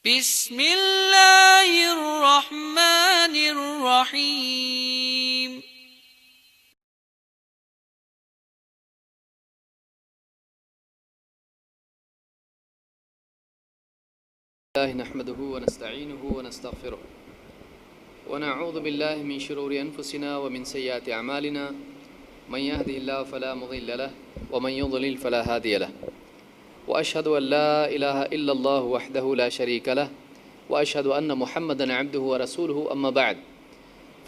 بسم اللہ الرحمن الرحیم۔ نحمده ونستعينه ونستغفره ونعوذ بالله من شرور أنفسنا ومن سيئات أعمالنا من يهده الله فلا مضل له ومن يضلل فلا هادي له وأشهد أن لا إله إلا الله وحده لا شريك له وأشهد أن محمدا عبده ورسوله أما بعد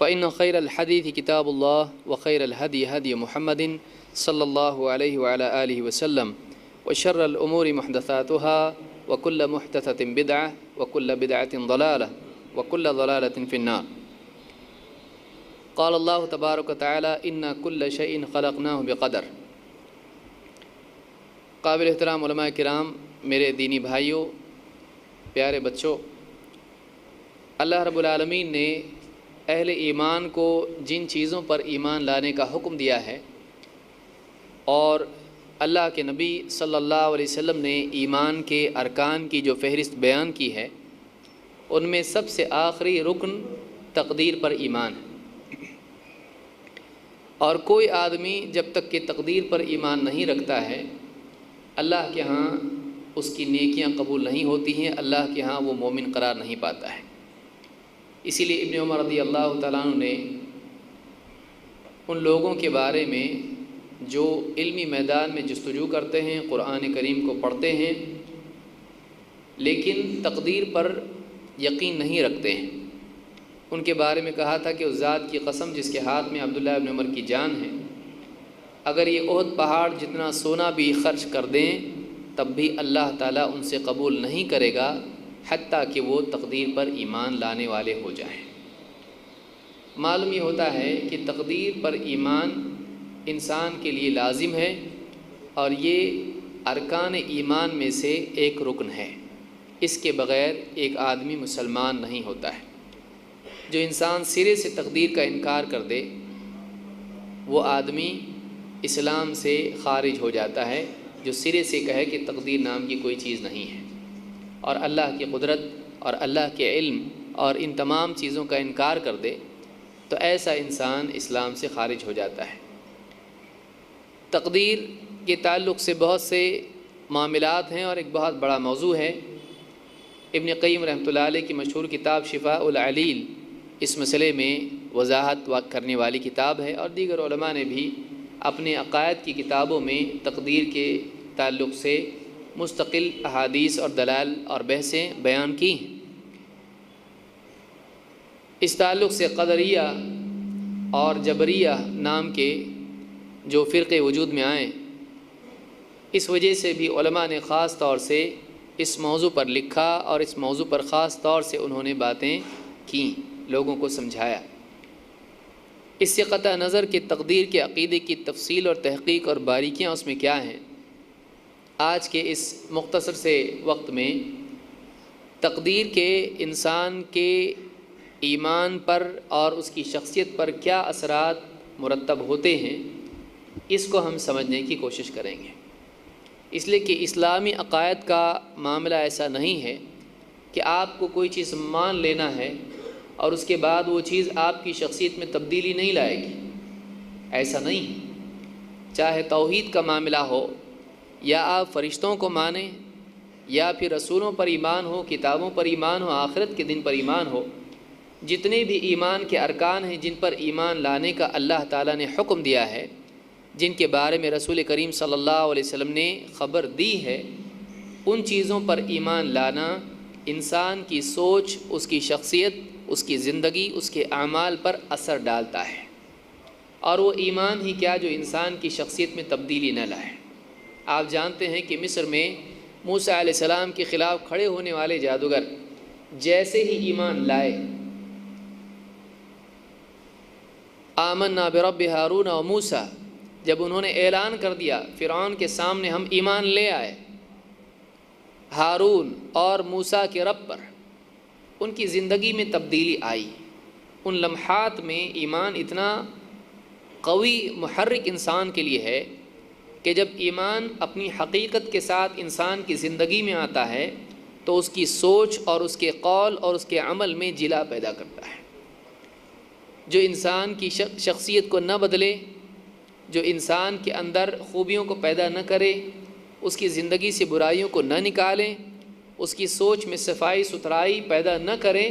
فإن خير الحديث كتاب الله وخير الهدي هدي محمد صلى الله عليه وعلى آله وسلم وشر الأمور محدثاتها وكل محدثة بدعة وكل بدعة ضلالة وكل ضلالة في النار۔ قال الله تبارك وتعالى إن كل شيء خلقناه بقدر۔ قابل احترام علماء کرام، میرے دینی بھائیوں، پیارے بچوں، اللہ رب العالمین نے اہل ایمان کو جن چیزوں پر ایمان لانے کا حکم دیا ہے اور اللہ کے نبی صلی اللہ علیہ وسلم نے ایمان کے ارکان کی جو فہرست بیان کی ہے، ان میں سب سے آخری رکن تقدیر پر ایمان ہے۔ اور کوئی آدمی جب تک کہ تقدیر پر ایمان نہیں رکھتا ہے، اللہ کے ہاں اس کی نیکیاں قبول نہیں ہوتی ہیں، اللہ کے ہاں وہ مومن قرار نہیں پاتا ہے۔ اسی لیے ابن عمر رضی اللہ تعالیٰ عنہ نے ان لوگوں کے بارے میں جو علمی میدان میں جستجو کرتے ہیں، قرآن کریم کو پڑھتے ہیں لیکن تقدیر پر یقین نہیں رکھتے ہیں، ان کے بارے میں کہا تھا کہ اس ذات کی قسم جس کے ہاتھ میں عبداللہ ابن عمر کی جان ہے، اگر یہ احد پہاڑ جتنا سونا بھی خرچ کر دیں تب بھی اللہ تعالیٰ ان سے قبول نہیں کرے گا حتیٰ کہ وہ تقدیر پر ایمان لانے والے ہو جائیں۔ معلوم یہ ہوتا ہے کہ تقدیر پر ایمان انسان کے لیے لازم ہے اور یہ ارکان ایمان میں سے ایک رکن ہے۔ اس کے بغیر ایک آدمی مسلمان نہیں ہوتا ہے۔ جو انسان سرے سے تقدیر کا انکار کر دے وہ آدمی اسلام سے خارج ہو جاتا ہے، جو سرے سے کہے کہ تقدیر نام کی کوئی چیز نہیں ہے اور اللہ کی قدرت اور اللہ کے علم اور ان تمام چیزوں کا انکار کر دے تو ایسا انسان اسلام سے خارج ہو جاتا ہے۔ تقدیر کے تعلق سے بہت سے معاملات ہیں اور ایک بہت بڑا موضوع ہے۔ ابن قیم رحمۃ اللہ علیہ کی مشہور کتاب شفاء العلیل اس مسئلے میں وضاحت کرنے والی کتاب ہے، اور دیگر علماء نے بھی اپنے عقائد کی کتابوں میں تقدیر کے تعلق سے مستقل احادیث اور دلائل اور بحثیں بیان کی ہیں۔ اس تعلق سے قدریہ اور جبریہ نام کے جو فرقے وجود میں آئیں، اس وجہ سے بھی علماء نے خاص طور سے اس موضوع پر لکھا اور اس موضوع پر خاص طور سے انہوں نے باتیں کیں، لوگوں کو سمجھایا۔ اس سے قطع نظر کہ تقدیر کے عقیدے کی تفصیل اور تحقیق اور باریکیاں اس میں کیا ہیں، آج کے اس مختصر سے وقت میں تقدیر کے انسان کے ایمان پر اور اس کی شخصیت پر کیا اثرات مرتب ہوتے ہیں، اس کو ہم سمجھنے کی کوشش کریں گے۔ اس لیے کہ اسلامی عقائد کا معاملہ ایسا نہیں ہے کہ آپ کو کوئی چیز مان لینا ہے اور اس کے بعد وہ چیز آپ کی شخصیت میں تبدیلی نہیں لائے گی، ایسا نہیں ہے۔ چاہے توحید کا معاملہ ہو یا آپ فرشتوں کو مانیں یا پھر رسولوں پر ایمان ہو، کتابوں پر ایمان ہو، آخرت کے دن پر ایمان ہو، جتنے بھی ایمان کے ارکان ہیں جن پر ایمان لانے کا اللہ تعالیٰ نے حکم دیا ہے، جن کے بارے میں رسول کریم صلی اللہ علیہ وسلم نے خبر دی ہے، ان چیزوں پر ایمان لانا انسان کی سوچ، اس کی شخصیت، اس کی زندگی، اس کے اعمال پر اثر ڈالتا ہے، اور وہ ایمان ہی کیا جو انسان کی شخصیت میں تبدیلی نہ لائے۔ آپ جانتے ہیں کہ مصر میں موسیٰ علیہ السلام کے خلاف کھڑے ہونے والے جادوگر جیسے ہی ایمان لائے، آمنا برب ہارون و موسیٰ، جب انہوں نے اعلان کر دیا فرعون کے سامنے ہم ایمان لے آئے ہارون اور موسیٰ کے رب پر، ان کی زندگی میں تبدیلی آئی۔ ان لمحات میں ایمان اتنا قوی محرک انسان کے لیے ہے کہ جب ایمان اپنی حقیقت کے ساتھ انسان کی زندگی میں آتا ہے تو اس کی سوچ اور اس کے قول اور اس کے عمل میں جلا پیدا کرتا ہے۔ جو انسان کی شخصیت کو نہ بدلے، جو انسان کے اندر خوبیوں کو پیدا نہ کرے، اس کی زندگی سے برائیوں کو نہ نکالے، اس کی سوچ میں صفائی ستھرائی پیدا نہ کرے،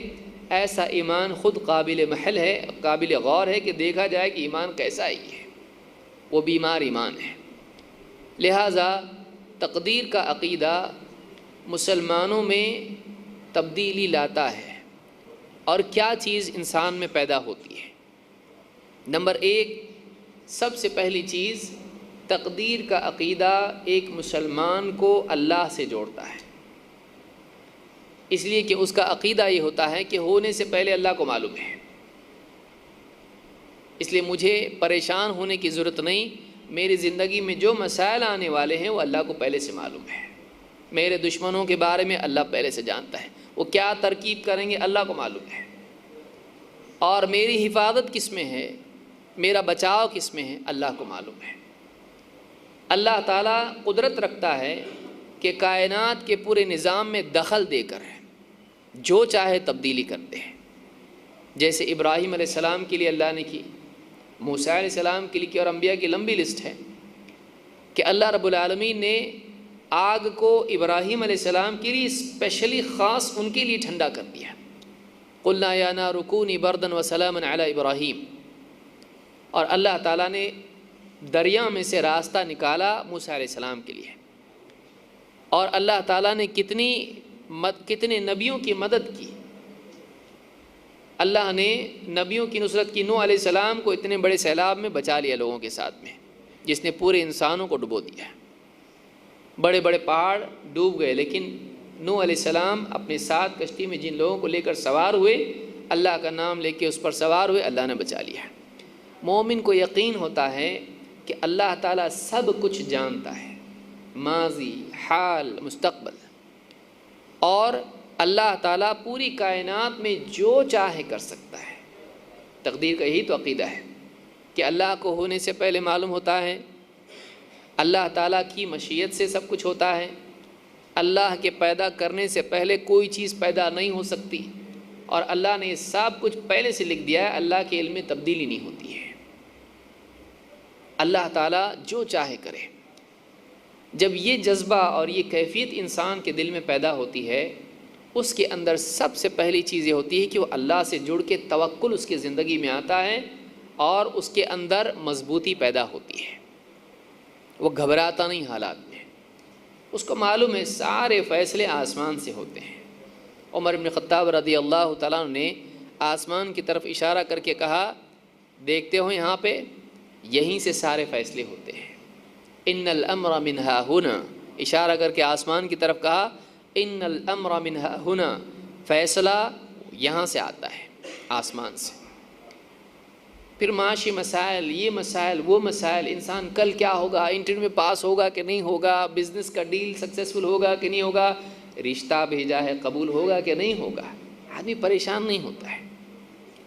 ایسا ایمان خود قابل محل ہے، قابل غور ہے کہ دیکھا جائے کہ ایمان کیسا ہی ہے، وہ بیمار ایمان ہے۔ لہٰذا تقدیر کا عقیدہ مسلمانوں میں تبدیلی لاتا ہے۔ اور کیا چیز انسان میں پیدا ہوتی ہے؟ نمبر 1، سب سے پہلی چیز، تقدیر کا عقیدہ ایک مسلمان کو اللہ سے جوڑتا ہے، اس لیے کہ اس کا عقیدہ یہ ہوتا ہے کہ ہونے سے پہلے اللہ کو معلوم ہے، اس لیے مجھے پریشان ہونے کی ضرورت نہیں، میری زندگی میں جو مسائل آنے والے ہیں وہ اللہ کو پہلے سے معلوم ہے، میرے دشمنوں کے بارے میں اللہ پہلے سے جانتا ہے، وہ کیا ترکیب کریں گے اللہ کو معلوم ہے، اور میری حفاظت کس میں ہے، میرا بچاؤ کس میں ہے، اللہ کو معلوم ہے۔ اللہ تعالیٰ قدرت رکھتا ہے کہ کائنات کے پورے نظام میں دخل دے کر جو چاہے تبدیلی کرتے ہیں، جیسے ابراہیم علیہ السلام کے لیے اللہ نے کی، موسیٰ علیہ السلام کے لیے کی، اور انبیاء کی لمبی لسٹ ہے کہ اللہ رب العالمین نے آگ کو ابراہیم علیہ السلام کے لیے اسپیشلی خاص ان کے لیے ٹھنڈا کر دیا، قلنا یا نار کونی بردا وسلاما علی ابراہیم، اور اللہ تعالیٰ نے دریا میں سے راستہ نکالا موسیٰ علیہ السلام کے لیے، اور اللہ تعالیٰ نے کتنے نبیوں کی مدد کی، اللہ نے نبیوں کی نصرت کی، نوح علیہ السلام کو اتنے بڑے سیلاب میں بچا لیا لوگوں کے ساتھ میں، جس نے پورے انسانوں کو ڈبو دیا، بڑے بڑے پہاڑ ڈوب گئے، لیکن نوح علیہ السلام اپنے ساتھ کشتی میں جن لوگوں کو لے کر سوار ہوئے، اللہ کا نام لے کے اس پر سوار ہوئے، اللہ نے بچا لیا۔ مومن کو یقین ہوتا ہے کہ اللہ تعالیٰ سب کچھ جانتا ہے، ماضی، حال، مستقبل، اور اللہ تعالیٰ پوری کائنات میں جو چاہے کر سکتا ہے۔ تقدیر کا یہی تو عقیدہ ہے کہ اللہ کو ہونے سے پہلے معلوم ہوتا ہے، اللہ تعالیٰ کی مشیت سے سب کچھ ہوتا ہے، اللہ کے پیدا کرنے سے پہلے کوئی چیز پیدا نہیں ہو سکتی، اور اللہ نے سب کچھ پہلے سے لکھ دیا ہے، اللہ کے علم میں تبدیلی نہیں ہوتی ہے، اللہ تعالیٰ جو چاہے کرے۔ جب یہ جذبہ اور یہ کیفیت انسان کے دل میں پیدا ہوتی ہے، اس کے اندر سب سے پہلی چیز یہ ہوتی ہے کہ وہ اللہ سے جڑ کے توکل اس کی زندگی میں آتا ہے، اور اس کے اندر مضبوطی پیدا ہوتی ہے، وہ گھبراتا نہیں حالات میں، اس کو معلوم ہے سارے فیصلے آسمان سے ہوتے ہیں۔ عمر بن خطاب رضی اللہ تعالیٰ عنہ نے آسمان کی طرف اشارہ کر کے کہا، دیکھتے ہو یہاں پہ یہیں سے سارے فیصلے ہوتے ہیں، ان الامر من ها هنا، اشارہ کر کے آسمان کی طرف کہا، ان الامر من ها هنا، فیصلہ یہاں سے آتا ہے، آسمان سے۔ پھر معاشی مسائل، یہ مسائل وہ مسائل، انسان کل کیا ہوگا، انٹرویو میں پاس ہوگا کہ نہیں ہوگا، بزنس کا ڈیل سکسیسفل ہوگا کہ نہیں ہوگا، رشتہ بھیجا ہے قبول ہوگا کہ نہیں ہوگا، آدمی پریشان نہیں ہوتا ہے۔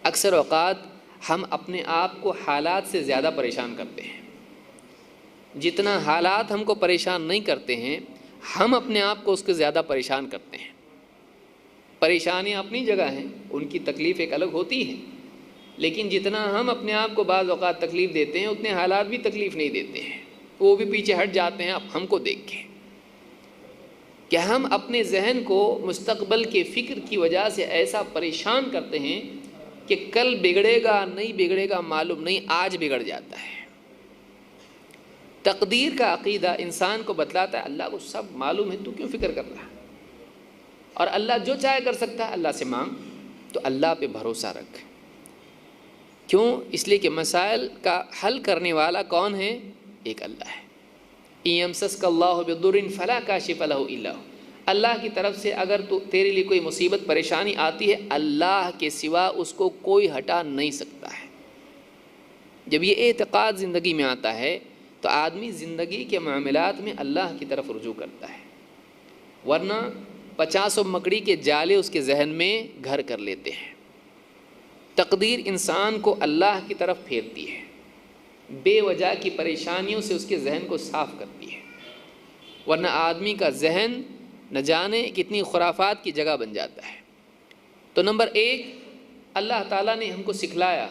اکثر اوقات ہم اپنے آپ کو حالات سے زیادہ پریشان کرتے ہیں، جتنا حالات ہم کو پریشان نہیں کرتے ہیں، ہم اپنے آپ کو اس کو زیادہ پریشان کرتے ہیں۔ پریشانیاں اپنی جگہ ہیں، ان کی تکلیف ایک الگ ہوتی ہے، لیکن جتنا ہم اپنے آپ کو بعض اوقات تکلیف دیتے ہیں، اتنے حالات بھی تکلیف نہیں دیتے ہیں، وہ بھی پیچھے ہٹ جاتے ہیں اب ہم کو دیکھ کے، کہ ہم اپنے ذہن کو مستقبل کے فکر کی وجہ سے ایسا پریشان کرتے ہیں کہ کل بگڑے گا نہیں بگڑے گا معلوم نہیں، آج بگڑ جاتا ہے۔ تقدیر کا عقیدہ انسان کو بتلاتا ہے اللہ کو سب معلوم ہے، تو کیوں فکر کر رہا ہے، اور اللہ جو چاہے کر سکتا ہے، اللہ سے مانگ، تو اللہ پہ بھروسہ رکھ۔ کیوں؟ اس لیے کہ مسائل کا حل کرنے والا کون ہے؟ ایک اللہ ہے۔ إِن يَمْسَسْكَ اللَّهُ بِضُرٍّ فَلَا كَاشِفَ لَهُ إِلَّا هُوَ، اللہ کی طرف سے اگر تیرے لیے کوئی مصیبت پریشانی آتی ہے، اللہ کے سوا اس کو کوئی ہٹا نہیں سکتا ہے۔ جب یہ اعتقاد زندگی میں آتا ہے تو آدمی زندگی کے معاملات میں اللہ کی طرف رجوع کرتا ہے، ورنہ 50 مکڑی کے جالے اس کے ذہن میں گھر کر لیتے ہیں۔ تقدیر انسان کو اللہ کی طرف پھیرتی ہے، بے وجہ کی پریشانیوں سے اس کے ذہن کو صاف کرتی ہے، ورنہ آدمی کا ذہن نہ جانے کتنی خرافات کی جگہ بن جاتا ہے۔ تو نمبر ایک، اللہ تعالیٰ نے ہم کو سکھلایا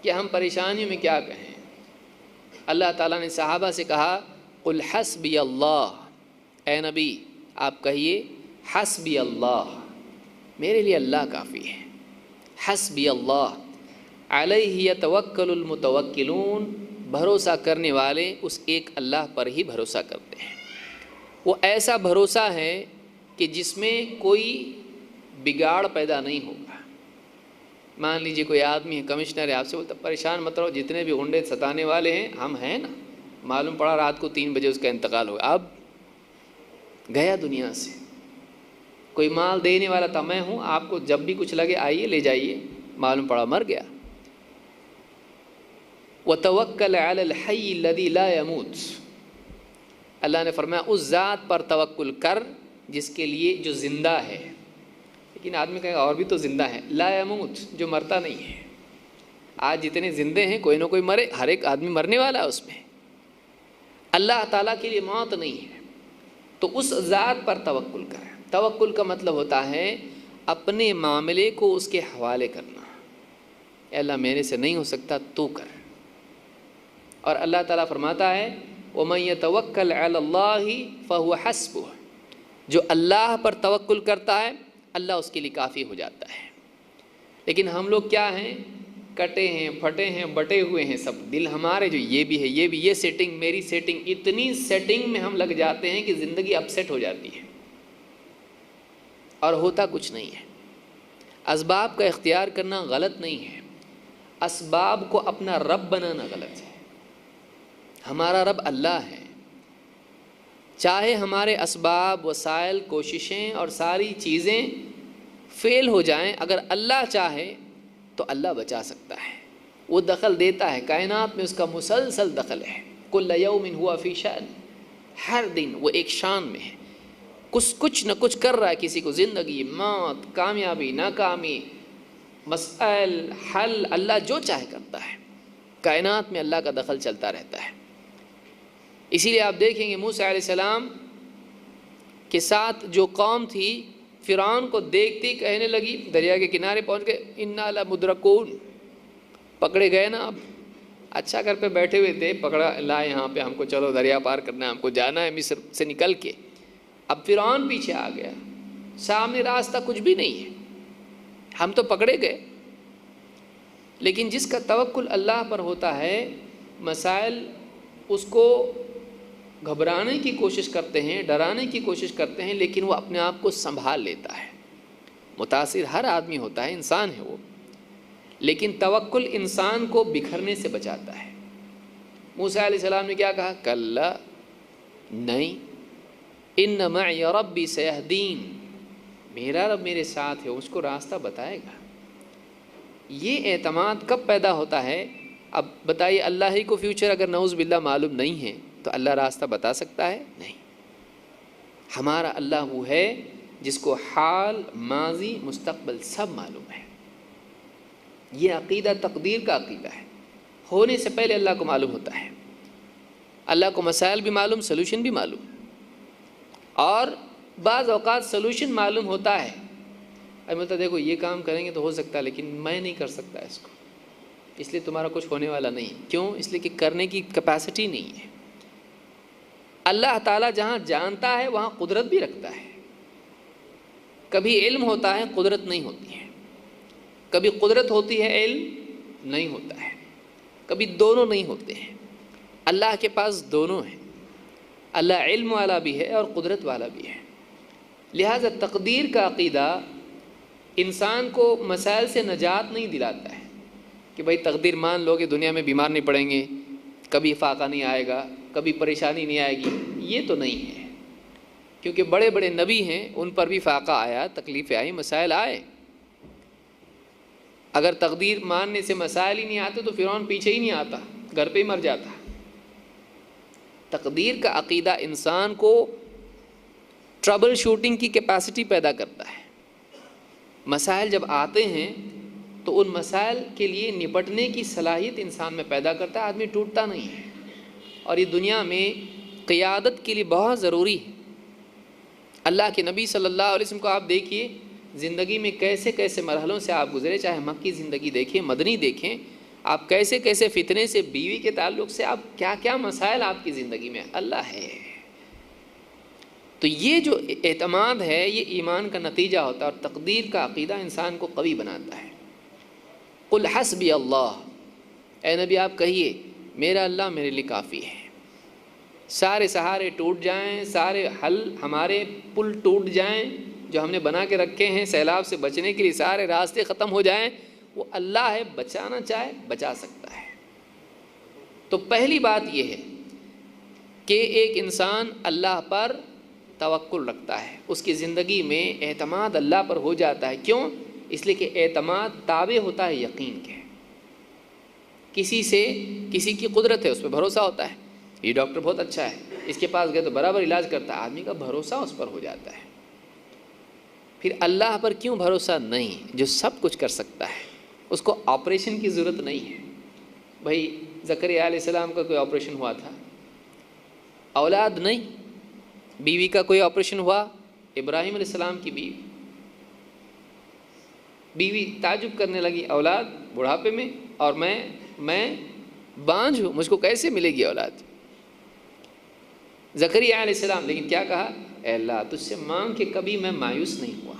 کہ ہم پریشانیوں میں کیا کہیں۔ اللہ تعالیٰ نے صحابہ سے کہا قل حسبی اللہ، اے نبی آپ کہیے حسبی اللہ، میرے لیے اللہ کافی ہے۔ حسبی اللہ علیہ یتوکل المتوکلون، بھروسہ کرنے والے اس ایک اللہ پر ہی بھروسہ کرتے ہیں۔ وہ ایسا بھروسہ ہے کہ جس میں کوئی بگاڑ پیدا نہیں ہوگا۔ مان لیجئے کوئی آدمی ہے، کمشنر ہے، آپ سے بولتا پریشان مت رہو، جتنے بھی غنڈے ستانے والے ہیں ہم ہیں نا، معلوم پڑا رات کو 3 بجے اس کا انتقال ہوا، اب گیا دنیا سے۔ کوئی مال دینے والا تھا، میں ہوں، آپ کو جب بھی کچھ لگے آئیے لے جائیے، معلوم پڑا مر گیا۔ وَتَوَكَّلْ عَلَى الْحَيِّ الَّذِي لَا يَمُوتُ، اللہ نے فرمایا اس ذات پر توکل کر جس کے لیے جو زندہ ہے۔ لیکن آدمی کہے گا اور بھی تو زندہ ہے، لا يموت، جو مرتا نہیں ہے۔ آج جتنے زندے ہیں کوئی نہ کوئی مرے، ہر ایک آدمی مرنے والا ہے اس میں۔ اللہ تعالیٰ کے لیے موت نہیں ہے، تو اس ذات پر توکل کر۔ توکل کا مطلب ہوتا ہے اپنے معاملے کو اس کے حوالے کرنا۔ اے اللہ میرے سے نہیں ہو سکتا، تو کر۔ اور اللہ تعالیٰ فرماتا ہے وَمَن يَتَوَكَّلْ عَلَى اللَّهِ فَهُوَ حَسْبُهُ، جو اللہ پر توکل کرتا ہے اللہ اس کے لیے کافی ہو جاتا ہے۔ لیکن ہم لوگ کیا ہیں، کٹے ہیں، پھٹے ہیں، بٹے ہوئے ہیں سب، دل ہمارے جو یہ بھی ہے، یہ بھی، یہ سیٹنگ، میری سیٹنگ، اتنی سیٹنگ میں ہم لگ جاتے ہیں کہ زندگی اپسیٹ ہو جاتی ہے اور ہوتا کچھ نہیں ہے۔ اسباب کا اختیار کرنا غلط نہیں ہے، اسباب کو اپنا رب بنانا غلط ہے۔ ہمارا رب اللہ ہے، چاہے ہمارے اسباب، وسائل، کوششیں اور ساری چیزیں فیل ہو جائیں، اگر اللہ چاہے تو اللہ بچا سکتا ہے، وہ دخل دیتا ہے، کائنات میں اس کا مسلسل دخل ہے۔ کل یوم ہوا فی شأن، ہر دن وہ ایک شان میں ہے، کچھ نہ کچھ کر رہا ہے، کسی کو زندگی، موت، کامیابی، ناکامی، مسائل، حل، اللہ جو چاہے کرتا ہے۔ کائنات میں اللہ کا دخل چلتا رہتا ہے۔ اسی لیے آپ دیکھیں گے موسیٰ علیہ السلام کے ساتھ جو قوم تھی، فرعون کو دیکھتی کہنے لگی، دریا کے کنارے پہنچ گئے، انا لمدرکون، پکڑے گئے نا۔ اب اچھا گھر پہ بیٹھے ہوئے تھے، پکڑا، لا یہاں پہ ہم کو چلو دریا پار کرنا ہے، ہم کو جانا ہے مصر سے نکل کے۔ اب فرعون پیچھے آ گیا، سامنے راستہ کچھ بھی نہیں ہے، ہم تو پکڑے گئے۔ لیکن جس کا توکل اللہ پر ہوتا ہے، مسائل اس کو گھبرانے کی کوشش کرتے ہیں، ڈرانے کی کوشش کرتے ہیں، لیکن وہ اپنے آپ کو سنبھال لیتا ہے۔ متاثر ہر آدمی ہوتا ہے، انسان ہے وہ، لیکن توکل انسان کو بکھرنے سے بچاتا ہے۔ موسیٰ علیہ السلام نے کیا کہا؟ کلا، نہیں، ان معی ربی سیہدین، میرا رب میرے ساتھ ہے، اس کو راستہ بتائے گا۔ یہ اعتماد کب پیدا ہوتا ہے؟ اب بتائیے، اللہ ہی کو فیوچر اگر نعوذ باللہ معلوم نہیں ہے تو اللہ راستہ بتا سکتا ہے؟ نہیں۔ ہمارا اللہ وہ ہے جس کو حال، ماضی، مستقبل سب معلوم ہے۔ یہ عقیدہ تقدیر کا عقیدہ ہے، ہونے سے پہلے اللہ کو معلوم ہوتا ہے۔ اللہ کو مسائل بھی معلوم، سلوشن بھی معلوم، اور بعض اوقات سلوشن معلوم ہوتا ہے، اب بولتا دیکھو یہ کام کریں گے تو ہو سکتا ہے، لیکن میں نہیں کر سکتا اس کو، اس لیے تمہارا کچھ ہونے والا نہیں۔ کیوں؟ اس لیے کہ کرنے کی کیپیسٹی نہیں ہے۔ اللہ تعالیٰ جہاں جانتا ہے وہاں قدرت بھی رکھتا ہے۔ کبھی علم ہوتا ہے، قدرت نہیں ہوتی ہے، کبھی قدرت ہوتی ہے، علم نہیں ہوتا ہے، کبھی دونوں نہیں ہوتے ہیں۔ اللہ کے پاس دونوں ہیں، اللہ علم والا بھی ہے اور قدرت والا بھی ہے۔ لہٰذا تقدیر کا عقیدہ انسان کو مسائل سے نجات نہیں دلاتا ہے کہ بھائی تقدیر مان لو کہ دنیا میں بیمار نہیں پڑیں گے، کبھی فاقہ نہیں آئے گا، کبھی پریشانی نہیں آئے گی، یہ تو نہیں ہے، کیونکہ بڑے بڑے نبی ہیں، ان پر بھی فاقہ آیا، تکلیفیں آئی، مسائل آئے۔ اگر تقدیر ماننے سے مسائل ہی نہیں آتے تو فرعون پیچھے ہی نہیں آتا، گھر پہ ہی مر جاتا۔ تقدیر کا عقیدہ انسان کو ٹربل شوٹنگ کی کیپیسٹی پیدا کرتا ہے۔ مسائل جب آتے ہیں تو ان مسائل کے لیے نپٹنے کی صلاحیت انسان میں پیدا کرتا ہے، آدمی ٹوٹتا نہیں ہے۔ اور یہ دنیا میں قیادت کے لیے بہت ضروری ہے۔ اللہ کے نبی صلی اللہ علیہ وسلم کو آپ دیکھیے، زندگی میں کیسے کیسے مرحلوں سے آپ گزرے، چاہے مکی زندگی دیکھیں، مدنی دیکھیں، آپ کیسے کیسے فتنے سے، بیوی کے تعلق سے آپ کیا کیا مسائل آپ کی زندگی میں، اللہ ہے۔ تو یہ جو اعتماد ہے یہ ایمان کا نتیجہ ہوتا ہے، اور تقدیر کا عقیدہ انسان کو قوی بناتا ہے۔ قل حسبی اللہ، اے نبی آپ کہیے میرا اللہ میرے لیے کافی ہے۔ سارے سہارے ٹوٹ جائیں، سارے حل ہمارے پل ٹوٹ جائیں جو ہم نے بنا کے رکھے ہیں سیلاب سے بچنے کے لیے، سارے راستے ختم ہو جائیں، وہ اللہ ہے، بچانا چاہے بچا سکتا ہے۔ تو پہلی بات یہ ہے کہ ایک انسان اللہ پر توکل رکھتا ہے، اس کی زندگی میں اعتماد اللہ پر ہو جاتا ہے۔ کیوں؟ اس لیے کہ اعتماد تابع ہوتا ہے یقین کے۔ کسی سے کسی کی قدرت ہے، اس پہ بھروسہ ہوتا ہے، یہ ڈاکٹر بہت اچھا ہے، اس کے پاس گئے تو برابر علاج کرتا ہے، آدمی کا بھروسہ اس پر ہو جاتا ہے۔ پھر اللہ پر کیوں بھروسہ نہیں، جو سب کچھ کر سکتا ہے، اس کو آپریشن کی ضرورت نہیں ہے۔ بھائی زکریا علیہ السلام کا کوئی آپریشن ہوا تھا، اولاد نہیں، بیوی کا کوئی آپریشن ہوا، ابراہیم علیہ السلام کی بیوی تعجب کرنے لگی، اولاد بڑھاپے میں، اور میں بانجھ ہوں، مجھ کو کیسے ملے گی اولاد؟ زکریا علیہ السلام لیکن کیا کہا، اے اللہ تجھ سے مانگ کے کبھی میں مایوس نہیں ہوا،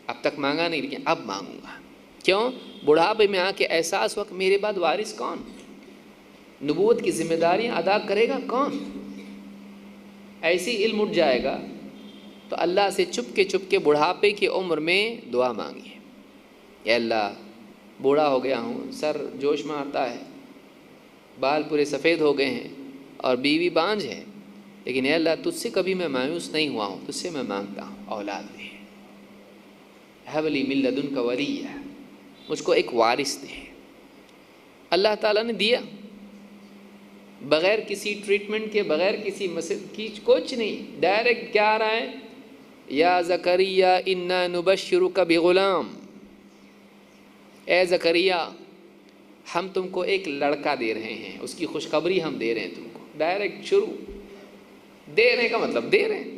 اب تک مانگا نہیں لیکن اب مانگوں گا۔ کیوں؟ بڑھاپے میں آ کے احساس ہوا کہ میرے بعد وارث کون، نبوت کی ذمہ داریاں ادا کرے گا کون؟ ایسی علم اٹھ جائے گا تو اللہ سے چپ کے بڑھاپے کی عمر میں دعا مانگیے، اے اللہ بوڑھا ہو گیا ہوں، سر جوش میں آتا ہے، بال پورے سفید ہو گئے ہیں، اور بیوی بانجھ ہے، لیکن اے اللہ تجھ سے کبھی میں مایوس نہیں ہوا ہوں، تجھ سے میں مانگتا ہوں اولاد دے، ہب لی من لدنک ولیہ، مجھ کو ایک وارث دے۔ اللہ تعالیٰ نے دیا، بغیر کسی ٹریٹمنٹ کے، بغیر کسی کچھ نہیں، ڈائریکٹ کیا آ رہا ہے، یا زکریا انا نبشرک بغلام، اے زکریا ہم تم کو ایک لڑکا دے رہے ہیں، اس کی خوشخبری ہم دے رہے ہیں تم کو، ڈائریکٹ شروع، دینے کا مطلب دے رہے ہیں۔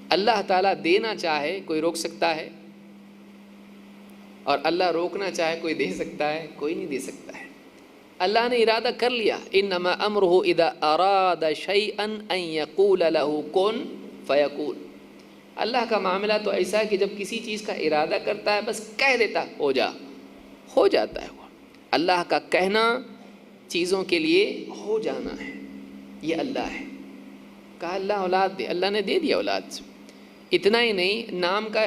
اللہ تعالیٰ دینا چاہے کوئی روک سکتا ہے، اور اللہ روکنا چاہے کوئی دے سکتا ہے؟ کوئی نہیں دے سکتا ہے۔ اللہ نے ارادہ کر لیا، انما امرہ اذا اراد شیئا ان یقول له کن فیکون۔ اللہ کا معاملہ تو ایسا ہے کہ جب کسی چیز کا ارادہ کرتا ہے بس کہہ دیتا ہو جاتا ہے وہ۔ اللہ کا کہنا چیزوں کے لیے ہو جانا ہے، یہ اللہ ہے۔ کہا اللہ اولاد دے، اللہ نے دے دیا اولاد۔ اتنا ہی نہیں، نام کا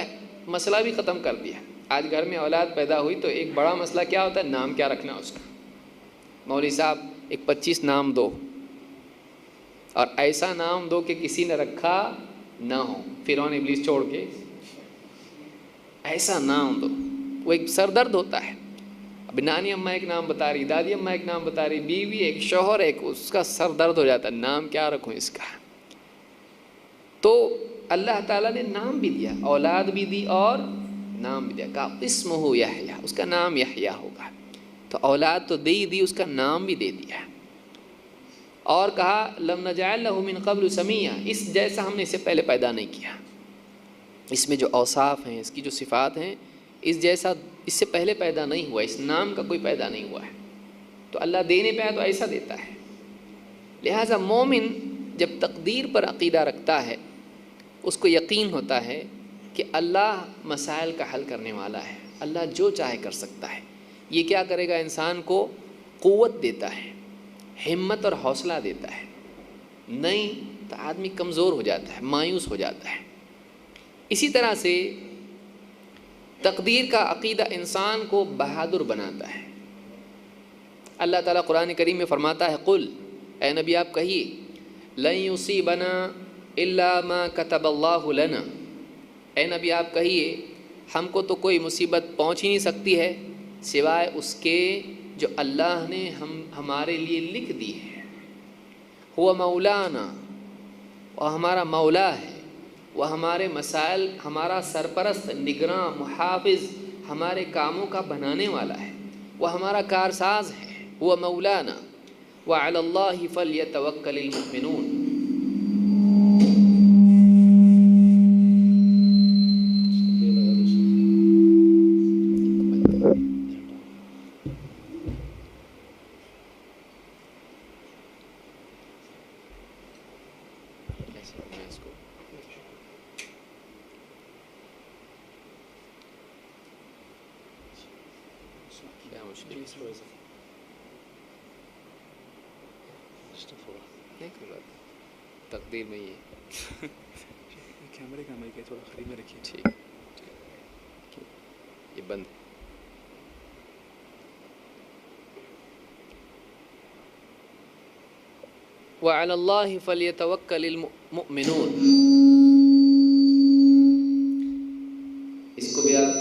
مسئلہ بھی ختم کر دیا۔ آج گھر میں اولاد پیدا ہوئی تو ایک بڑا مسئلہ کیا ہوتا ہے، نام کیا رکھنا اس کا۔ مولوی صاحب ایک 25 نام دو، اور ایسا نام دو کہ کسی نے رکھا نہ ہو، فرعون ابلیس چھوڑ کے، ایسا نام دو، وہ ایک سر درد ہوتا ہے۔ اب نانی اماں ایک نام بتا رہی، دادی اماں ایک نام بتا رہی، بیوی ایک، شوہر ایک، اس کا سر درد ہو جاتا ہے، نام کیا رکھوں اس کا۔ تو اللہ تعالیٰ نے نام بھی دیا، اولاد بھی دی اور نام بھی دیا، کہا اسمہ یحییٰ، اس کا نام یحییٰ ہوگا۔ تو اولاد تو دے ہی دی، اس کا نام بھی دے دیا، اور کہا لم نجعل لہ من قبل سمیہ، اس جیسا ہم نے اسے پہلے پیدا نہیں کیا، اس میں جو اوصاف ہیں، اس کی جو صفات ہیں، اس جیسا اس سے پہلے پیدا نہیں ہوا، اس نام کا کوئی پیدا نہیں ہوا ہے۔ تو اللہ دینے پہ آئے تو ایسا دیتا ہے۔ لہٰذا مومن جب تقدیر پر عقیدہ رکھتا ہے، اس کو یقین ہوتا ہے کہ اللہ مسائل کا حل کرنے والا ہے، اللہ جو چاہے کر سکتا ہے۔ یہ کیا کرے گا، انسان کو قوت دیتا ہے، ہمت اور حوصلہ دیتا ہے، نہیں تو آدمی کمزور ہو جاتا ہے، مایوس ہو جاتا ہے۔ اسی طرح سے تقدیر کا عقیدہ انسان کو بہادر بناتا ہے۔ اللہ تعالیٰ قرآن کریم میں فرماتا ہے، قل، اے نبی آپ کہیے، لن یصیبنا الا ما کتب اللہ لنا، اے نبی آپ کہیے ہم کو تو کوئی مصیبت پہنچ ہی نہیں سکتی ہے سوائے اس کے جو اللہ نے ہمارے لیے لکھ دی ہے۔ ہوا مولانا، وہ ہمارا مولا ہے، وہ ہمارے مسائل، ہمارا سرپرست، نگراں، محافظ، ہمارے کاموں کا بنانے والا ہے، وہ ہمارا کارساز ہے۔ ہوا مولانا وعلی اللہ فلیتوکل المؤمنون، کیا مشکل نہیں، کوئی بات نہیں، تقدیر میں یہ کیمرے کا مائک ہے، تھوڑا قریب میں رکھیے. ٹھیک، یہ بند ہے. وَعَلَى اللَّهِ فَلْيَتَوَكَّلِ الْمُؤْمِنُونَ. اس کو بھی آپ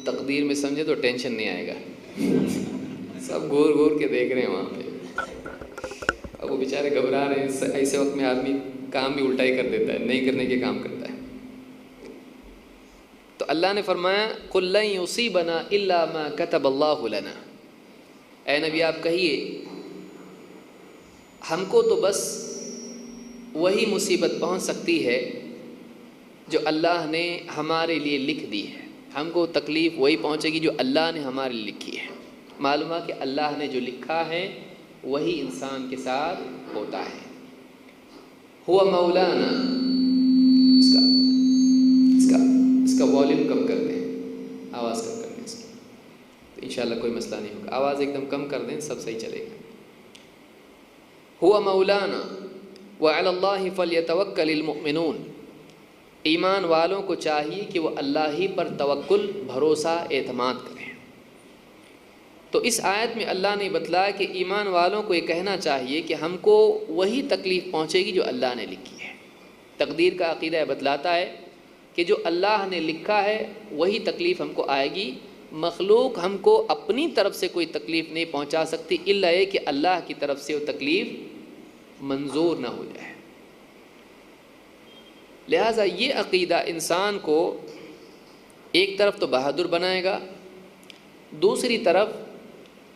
تقدیر میں سمجھے تو ٹینشن نہیں آئے گا. سب گور گور کے دیکھ رہے ہیں وہاں پہ، اب وہ بیچارے گھبرا رہے ہیں. ایسے وقت میں آدمی کام بھی الٹا ہی کر دیتا ہے، نہیں کرنے کے کام کرتا ہے. تو اللہ نے فرمایا قُلْ لَن يُصِيبَنَا إِلَّا مَا كَتَبَ اللَّهُ لَنَا. اے نبی آپ کہیے ہم کو تو بس وہی مصیبت پہنچ سکتی ہے جو اللہ نے ہمارے لیے لکھ دی ہے. ہم کو تکلیف وہی پہنچے گی جو اللہ نے ہمارے لیے لکھی ہے. معلوم ہے کہ اللہ نے جو لکھا ہے وہی انسان کے ساتھ ہوتا ہے. ہوا مولانا. اس کا والیوم کم کر دیں، آواز کم کر دیں اس کی، تو انشاءاللہ کوئی مسئلہ نہیں ہوگا. آواز ایک دم کم کر دیں، سب صحیح چلے گا. ہوا مولانا وعلی اللہ فلیتوکل المؤمنون. ایمان والوں کو چاہیے کہ وہ اللہ ہی پر توکل، بھروسہ، اعتماد کریں. تو اس آیت میں اللہ نے بتلایا کہ ایمان والوں کو یہ کہنا چاہیے کہ ہم کو وہی تکلیف پہنچے گی جو اللہ نے لکھی ہے. تقدیر کا عقیدہ بتلاتا ہے کہ جو اللہ نے لکھا ہے وہی تکلیف ہم کو آئے گی. مخلوق ہم کو اپنی طرف سے کوئی تکلیف نہیں پہنچا سکتی الا یہ کہ اللہ کی طرف سے وہ تکلیف منظور نہ ہو جائے. لہٰذا یہ عقیدہ انسان کو ایک طرف تو بہادر بنائے گا، دوسری طرف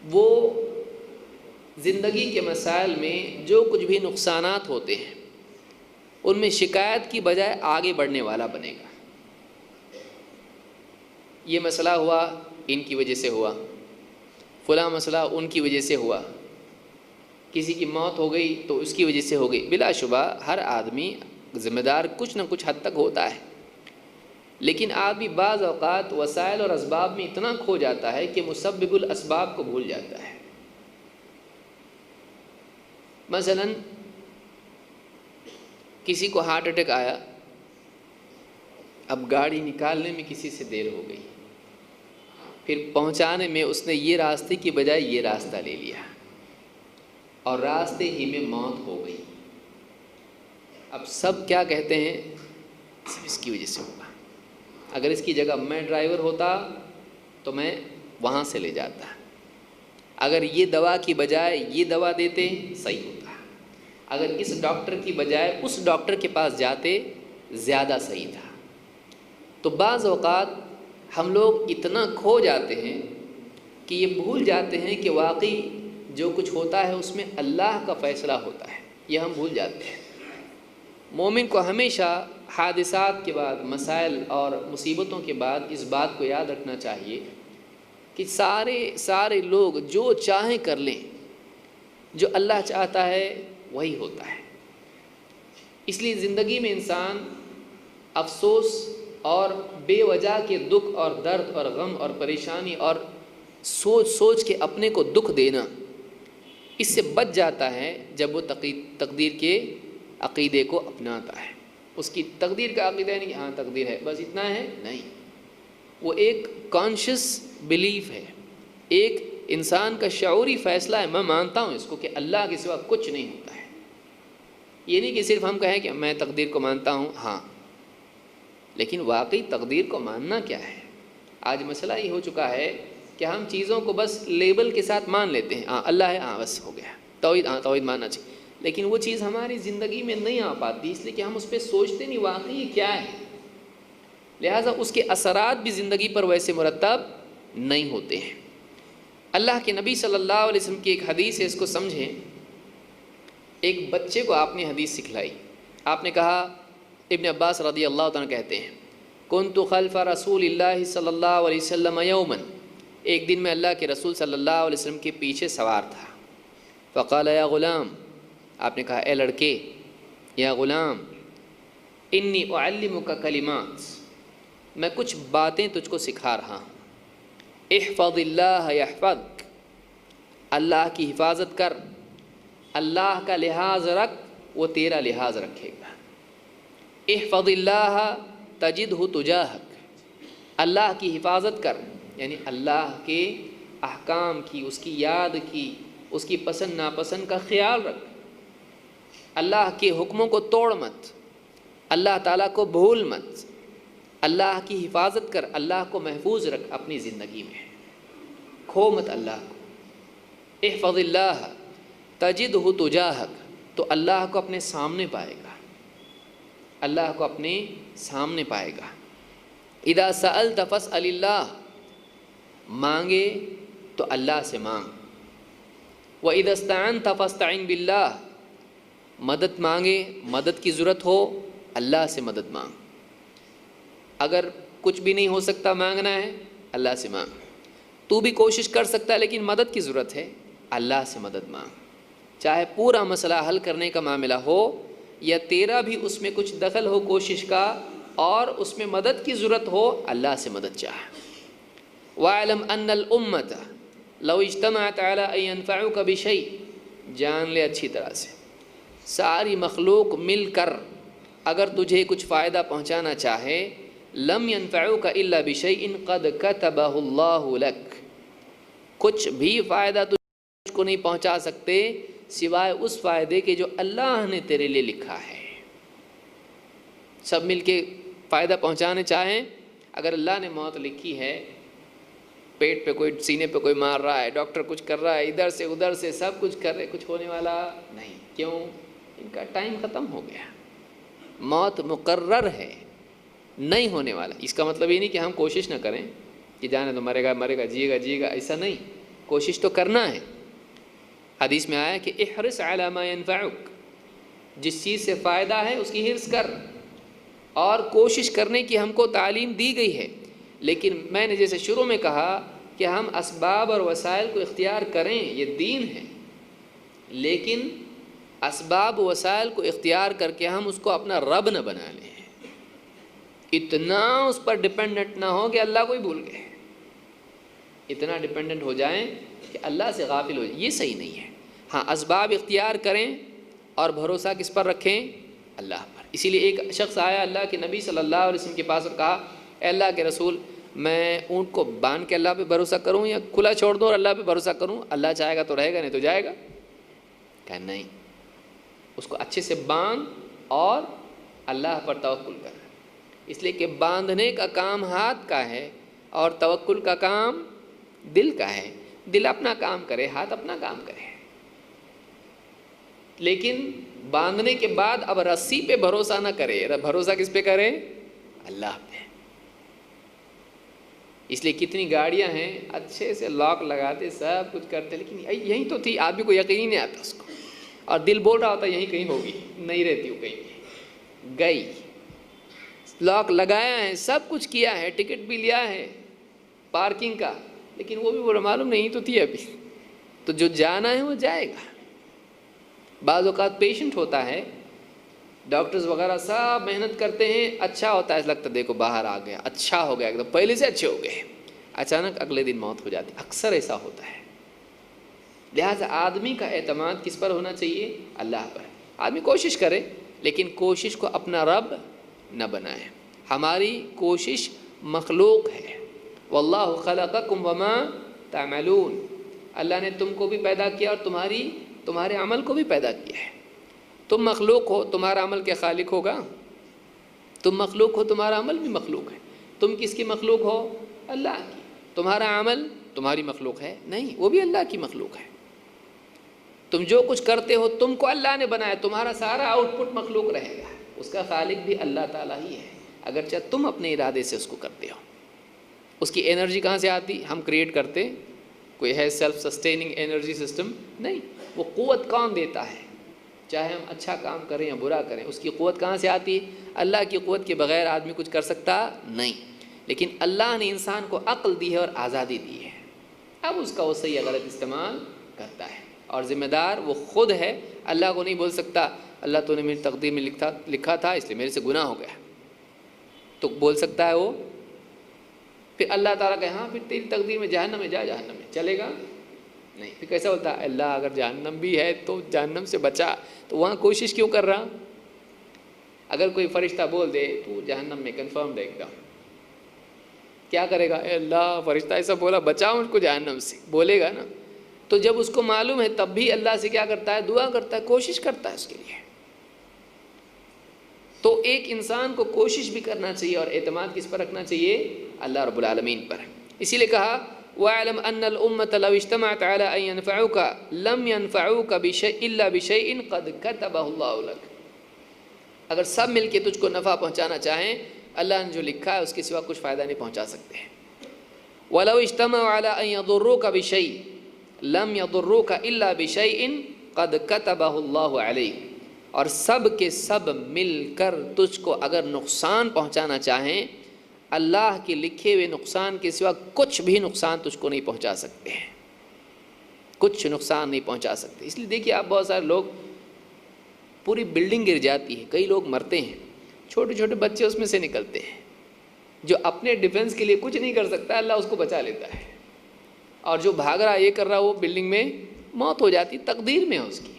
وہ زندگی کے مسائل میں جو کچھ بھی نقصانات ہوتے ہیں ان میں شکایت کی بجائے آگے بڑھنے والا بنے گا. یہ مسئلہ ہوا ان کی وجہ سے ہوا، فلاں مسئلہ ان کی وجہ سے ہوا، کسی کی موت ہو گئی تو اس کی وجہ سے ہو گئی. بلا شبہ ہر آدمی ذمہ دار کچھ نہ کچھ حد تک ہوتا ہے، لیکن آدمی بعض اوقات وسائل اور اسباب میں اتنا کھو جاتا ہے کہ مسبب الاسباب کو بھول جاتا ہے. مثلا کسی کو ہارٹ اٹیک آیا، اب گاڑی نکالنے میں کسی سے دیر ہو گئی، پھر پہنچانے میں اس نے یہ راستے کی بجائے یہ راستہ لے لیا اور راستے ہی میں موت ہو گئی. اب سب کیا کہتے ہیں؟ سب اس کی وجہ سے ہوگا. اگر اس کی جگہ میں ڈرائیور ہوتا تو میں وہاں سے لے جاتا، اگر یہ دوا کی بجائے یہ دوا دیتے صحیح ہوتا، اگر اس ڈاکٹر کی بجائے اس ڈاکٹر کے پاس جاتے زیادہ صحیح تھا. تو بعض اوقات ہم لوگ اتنا کھو جاتے ہیں کہ یہ بھول جاتے ہیں کہ واقعی جو کچھ ہوتا ہے اس میں اللہ کا فیصلہ ہوتا ہے. یہ ہم بھول جاتے ہیں. مومن کو ہمیشہ حادثات کے بعد، مسائل اور مصیبتوں کے بعد اس بات کو یاد رکھنا چاہیے کہ سارے لوگ جو چاہیں کر لیں، جو اللہ چاہتا ہے وہی ہوتا ہے. اس لیے زندگی میں انسان افسوس اور بے وجہ کے دکھ اور درد اور غم اور پریشانی اور سوچ کے اپنے کو دکھ دینا، اس سے بچ جاتا ہے جب وہ تقدیر کے عقیدے کو اپناتا ہے. اس کی تقدیر کا عقیدہ نہیں کہ ہاں تقدیر ہے بس اتنا ہے، نہیں. وہ ایک کانشیس بلیف ہے، ایک انسان کا شعوری فیصلہ ہے. میں مانتا ہوں اس کو کہ اللہ کے سوا کچھ نہیں ہوتا ہے. یہ نہیں کہ صرف ہم کہیں کہ میں تقدیر کو مانتا ہوں، ہاں، لیکن واقعی تقدیر کو ماننا کیا ہے؟ آج مسئلہ یہ ہو چکا ہے کہ ہم چیزوں کو بس لیبل کے ساتھ مان لیتے ہیں. ہاں اللہ ہے، ہاں بس ہو گیا. توحید، ہاں توحید ماننا چاہیے، لیکن وہ چیز ہماری زندگی میں نہیں آ پاتی اس لیے کہ ہم اس پہ سوچتے نہیں واقعی یہ کیا ہے. لہٰذا اس کے اثرات بھی زندگی پر ویسے مرتب نہیں ہوتے ہیں. اللہ کے نبی صلی اللہ علیہ وسلم کی ایک حدیث ہے، اس کو سمجھیں. ایک بچے کو آپ نے حدیث سکھلائی. آپ نے کہا، ابن عباس رضی اللہ تعالیٰ کہتے ہیں، کنت خلف رسول اللہ صلی اللہ علیہ وسلم یوما، ایک دن میں اللہ کے رسول صلی اللہ علیہ وسلم کے پیچھے سوار تھا. فقال یا غلام، آپ نے کہا اے لڑکے، یا غلام، انی اعلمک کلمات، میں کچھ باتیں تجھ کو سکھا رہا ہوں. احفظ اللہ یحفظک، اللہ کی حفاظت کر، اللہ کا لحاظ رکھ، وہ تیرا لحاظ رکھے گا۔ احفظ اللہ تجدہ تجاہک، اللہ کی حفاظت کر یعنی اللہ کے احکام کی، اس کی یاد کی، اس کی پسند ناپسند کا خیال رکھ، اللہ کے حکموں کو توڑ مت، اللہ تعالیٰ کو بھول مت، اللہ کی حفاظت کر، اللہ کو محفوظ رکھ اپنی زندگی میں، کھو مت اللہ کو۔ احفظ اللہ تجدہ تجاہک، تو اللہ کو اپنے سامنے پائے گا، اللہ کو اپنے سامنے پائے گا۔ اذا سألت فاسأل اللہ، مانگے تو اللہ سے مانگ۔ وَإِذَا اسْتَعَنْتَ فَاسْتَعِنْ بِاللَّهِ، مدد مانگے، مدد کی ضرورت ہو اللہ سے مدد مانگ۔ اگر کچھ بھی نہیں ہو سکتا مانگنا ہے اللہ سے مانگ، تو بھی کوشش کر سکتا ہے لیکن مدد کی ضرورت ہے اللہ سے مدد مانگ، چاہے پورا مسئلہ حل کرنے کا معاملہ ہو یا تیرا بھی اس میں کچھ دخل ہو کوشش کا اور اس میں مدد کی ضرورت ہو، اللہ سے مدد چاہ۔ وَاعْلَمْ أَنَّ الْأُمَّةَ لَوْ اجْتَمَعَتْ عَلَىٰ أَن يَنْفَعُوكَ بِشَيْءٍ، جان لے اچھی طرح سے، ساری مخلوق مل کر اگر تجھے کچھ فائدہ پہنچانا چاہے، لم ينفعوك الا بشيء قد كتبه الله لك، کچھ بھی فائدہ تجھ کو نہیں پہنچا سکتے سوائے اس فائدے کے جو اللہ نے تیرے لیے لکھا ہے۔ سب مل کے فائدہ پہنچانے چاہیں، اگر اللہ نے موت لکھی ہے، پیٹ پہ کوئی، سینے پہ کوئی مار رہا ہے، ڈاکٹر کچھ کر رہا ہے، ادھر سے ادھر سے سب کچھ کر رہے، کچھ ہونے والا نہیں۔ کیوں؟ ان کا ٹائم ختم ہو گیا، موت مقرر ہے، نہیں ہونے والا۔ اس کا مطلب یہ نہیں کہ ہم کوشش نہ کریں کہ جانے تو مرے گا مرے گا، جیے گا جیے گا، ایسا نہیں، کوشش تو کرنا ہے۔ حدیث میں آیا کہ احرص علی ما ینفعک، جس چیز سے فائدہ ہے اس کی حرص کر، اور کوشش کرنے کی ہم کو تعلیم دی گئی ہے۔ لیکن میں نے جیسے شروع میں کہا کہ ہم اسباب اور وسائل کو اختیار کریں، یہ دین ہے، لیکن اسباب و وسائل کو اختیار کر کے ہم اس کو اپنا رب نہ بنا لیں، اتنا اس پر ڈپینڈنٹ نہ ہو کہ اللہ کو ہی بھول گئے، اتنا ڈپینڈنٹ ہو جائیں کہ اللہ سے غافل ہو جائیں، یہ صحیح نہیں ہے۔ ہاں، اسباب اختیار کریں اور بھروسہ کس پر رکھیں؟ اللہ پر۔ اسی لیے ایک شخص آیا اللہ کے نبی صلی اللہ علیہ وسلم کے پاس اور کہا، اے اللہ کے رسول، میں اونٹ کو باندھ کے اللہ پہ بھروسہ کروں یا کھلا چھوڑ دوں اور اللہ پہ بھروسہ کروں؟ اللہ چاہے گا تو رہے گا، نہیں تو جائے گا۔ کہا نہیں، اس کو اچھے سے باندھ اور اللہ پر توکل کر، اس لیے کہ باندھنے کا کام ہاتھ کا ہے اور توکل کا کام دل کا ہے۔ دل اپنا کام کرے، ہاتھ اپنا کام کرے، لیکن باندھنے کے بعد اب رسی پہ بھروسہ نہ کرے، بھروسہ کس پہ کرے؟ اللہ پہ۔ اس لیے کتنی گاڑیاں ہیں اچھے سے لاک لگاتے، سب کچھ کرتے، لیکن یہیں تو تھی، آدمی کو یقین ہی نہیں آتا اس کو، اور دل بول رہا ہوتا یہیں کہیں ہوگی، نہیں رہتی ہو کہیں، گئی۔ لاک لگایا ہے، سب کچھ کیا ہے، ٹکٹ بھی لیا ہے پارکنگ کا، لیکن وہ بھی بڑا معلوم نہیں تو تھی ابھی۔ تو جو جانا ہے وہ جائے گا۔ بعض اوقات پیشنٹ ہوتا ہے، ڈاکٹرز وغیرہ سب محنت کرتے ہیں، اچھا ہوتا ہے، لگتا ہے دیکھو باہر آ گیا، اچھا ہو گیا، ایک دم پہلے سے اچھے ہو گئے، اچانک اگلے دن موت ہو جاتی، اکثر ایسا ہوتا ہے۔ لہٰذا آدمی کا اعتماد کس پر ہونا چاہیے؟ اللہ پر۔ آدمی کوشش کرے، لیکن کوشش کو اپنا رب نہ بنائے۔ ہماری کوشش مخلوق ہے، واللہ خلقکم وما تعملون، اللہ نے تم کو بھی پیدا کیا اور تمہارے عمل کو بھی پیدا کیا ہے۔ تم مخلوق ہو، تمہارا عمل کیا خالق ہوگا؟ تم مخلوق ہو، تمہارا عمل بھی مخلوق ہے۔ تم کس کی مخلوق ہو؟ اللہ کی۔ تمہارا عمل تمہاری مخلوق ہے؟ نہیں، وہ بھی اللہ کی مخلوق ہے۔ تم جو کچھ کرتے ہو تم کو اللہ نے بنایا، تمہارا سارا آؤٹ پٹ مخلوق رہے گا، اس کا خالق بھی اللہ تعالیٰ ہی ہے، اگرچہ تم اپنے ارادے سے اس کو کرتے ہو۔ اس کی انرجی کہاں سے آتی؟ ہم کریٹ کرتے، کوئی ہے سیلف سسٹیننگ انرجی سسٹم؟ نہیں، وہ قوت کون دیتا ہے؟ چاہے ہم اچھا کام کریں یا برا کریں، اس کی قوت کہاں سے آتی ہے؟ اللہ کی قوت کے بغیر آدمی کچھ کر سکتا نہیں، لیکن اللہ نے انسان کو عقل دی ہے اور آزادی دی ہے، اب اس کا وہ صحیح یا غلط استعمال کرتا ہے، اور ذمہ دار وہ خود ہے۔ اللہ کو نہیں بول سکتا اللہ تو نے میری تقدیر میں لکھا تھا اس لیے میرے سے گناہ ہو گیا، تو بول سکتا ہے وہ؟ پھر اللہ تعالیٰ کہے ہاں پھر تیری تقدیر میں جہنم میں جا، جہنم میں چلے گا نہیں. پھر کیسا ہوتا ہے اللہ اگر جہنم بھی ہے تو جہنم سے بچا، تو وہاں کوشش کیوں کر رہا؟ اگر کوئی فرشتہ بول دے تو جہنم میں کنفرم ایک دم، کیا کرے گا؟ اے اللہ فرشتہ ایسا بولا بچاؤ اس کو جہنم سے، بولے گا نا. تو جب اس کو معلوم ہے تب بھی اللہ سے کیا کرتا ہے؟ دعا کرتا ہے، کوشش کرتا ہے اس کے لیے. تو ایک انسان کو کوشش بھی کرنا چاہیے اور اعتماد کس پر رکھنا چاہیے؟ اللہ رب العالمین پر. اسی لیے کہا وَاعْلَمْ أَنَّ الْأُمَّةَ لَوْ اجْتَمَعَتْ عَلَىٰ أَن يَنْفَعُوكَ لَمْ يَنْفَعُوكَ إِلَّا بِشَيْءٍ قَدْ كَتَبَهُ اللَّهُ لَكَ. اگر سب مل کے تجھ کو نفع پہنچانا چاہیں، اللہ نے جو لکھا ہے اس کے سوا کچھ فائدہ نہیں پہنچا سکتے ہیں. وَلَوْ اجْتَمَعُوا عَلَىٰ أَن يَضُرُّوكَ بِشَيْءٍ لَمْ يَضُرُّوكَ إِلَّا بِشَيْءٍ قَدْ كَتَبَهُ اللَّهُ عَلَيْكَ. اور سب کے سب مل کر تجھ کو اگر نقصان پہنچانا چاہیں، اللہ کے لکھے ہوئے نقصان کے سوا کچھ بھی نقصان تجھ کو نہیں پہنچا سکتے ہیں، کچھ نقصان نہیں پہنچا سکتے. اس لیے دیکھیے آپ بہت سارے لوگ، پوری بلڈنگ گر جاتی ہے، کئی لوگ مرتے ہیں، چھوٹے چھوٹے بچے اس میں سے نکلتے ہیں. جو اپنے ڈیفنس کے لیے کچھ نہیں کر سکتا اللہ اس کو بچا لیتا ہے، اور جو بھاگ رہا یہ کر رہا وہ بلڈنگ میں موت ہو جاتی، تقدیر میں ہے اس کی.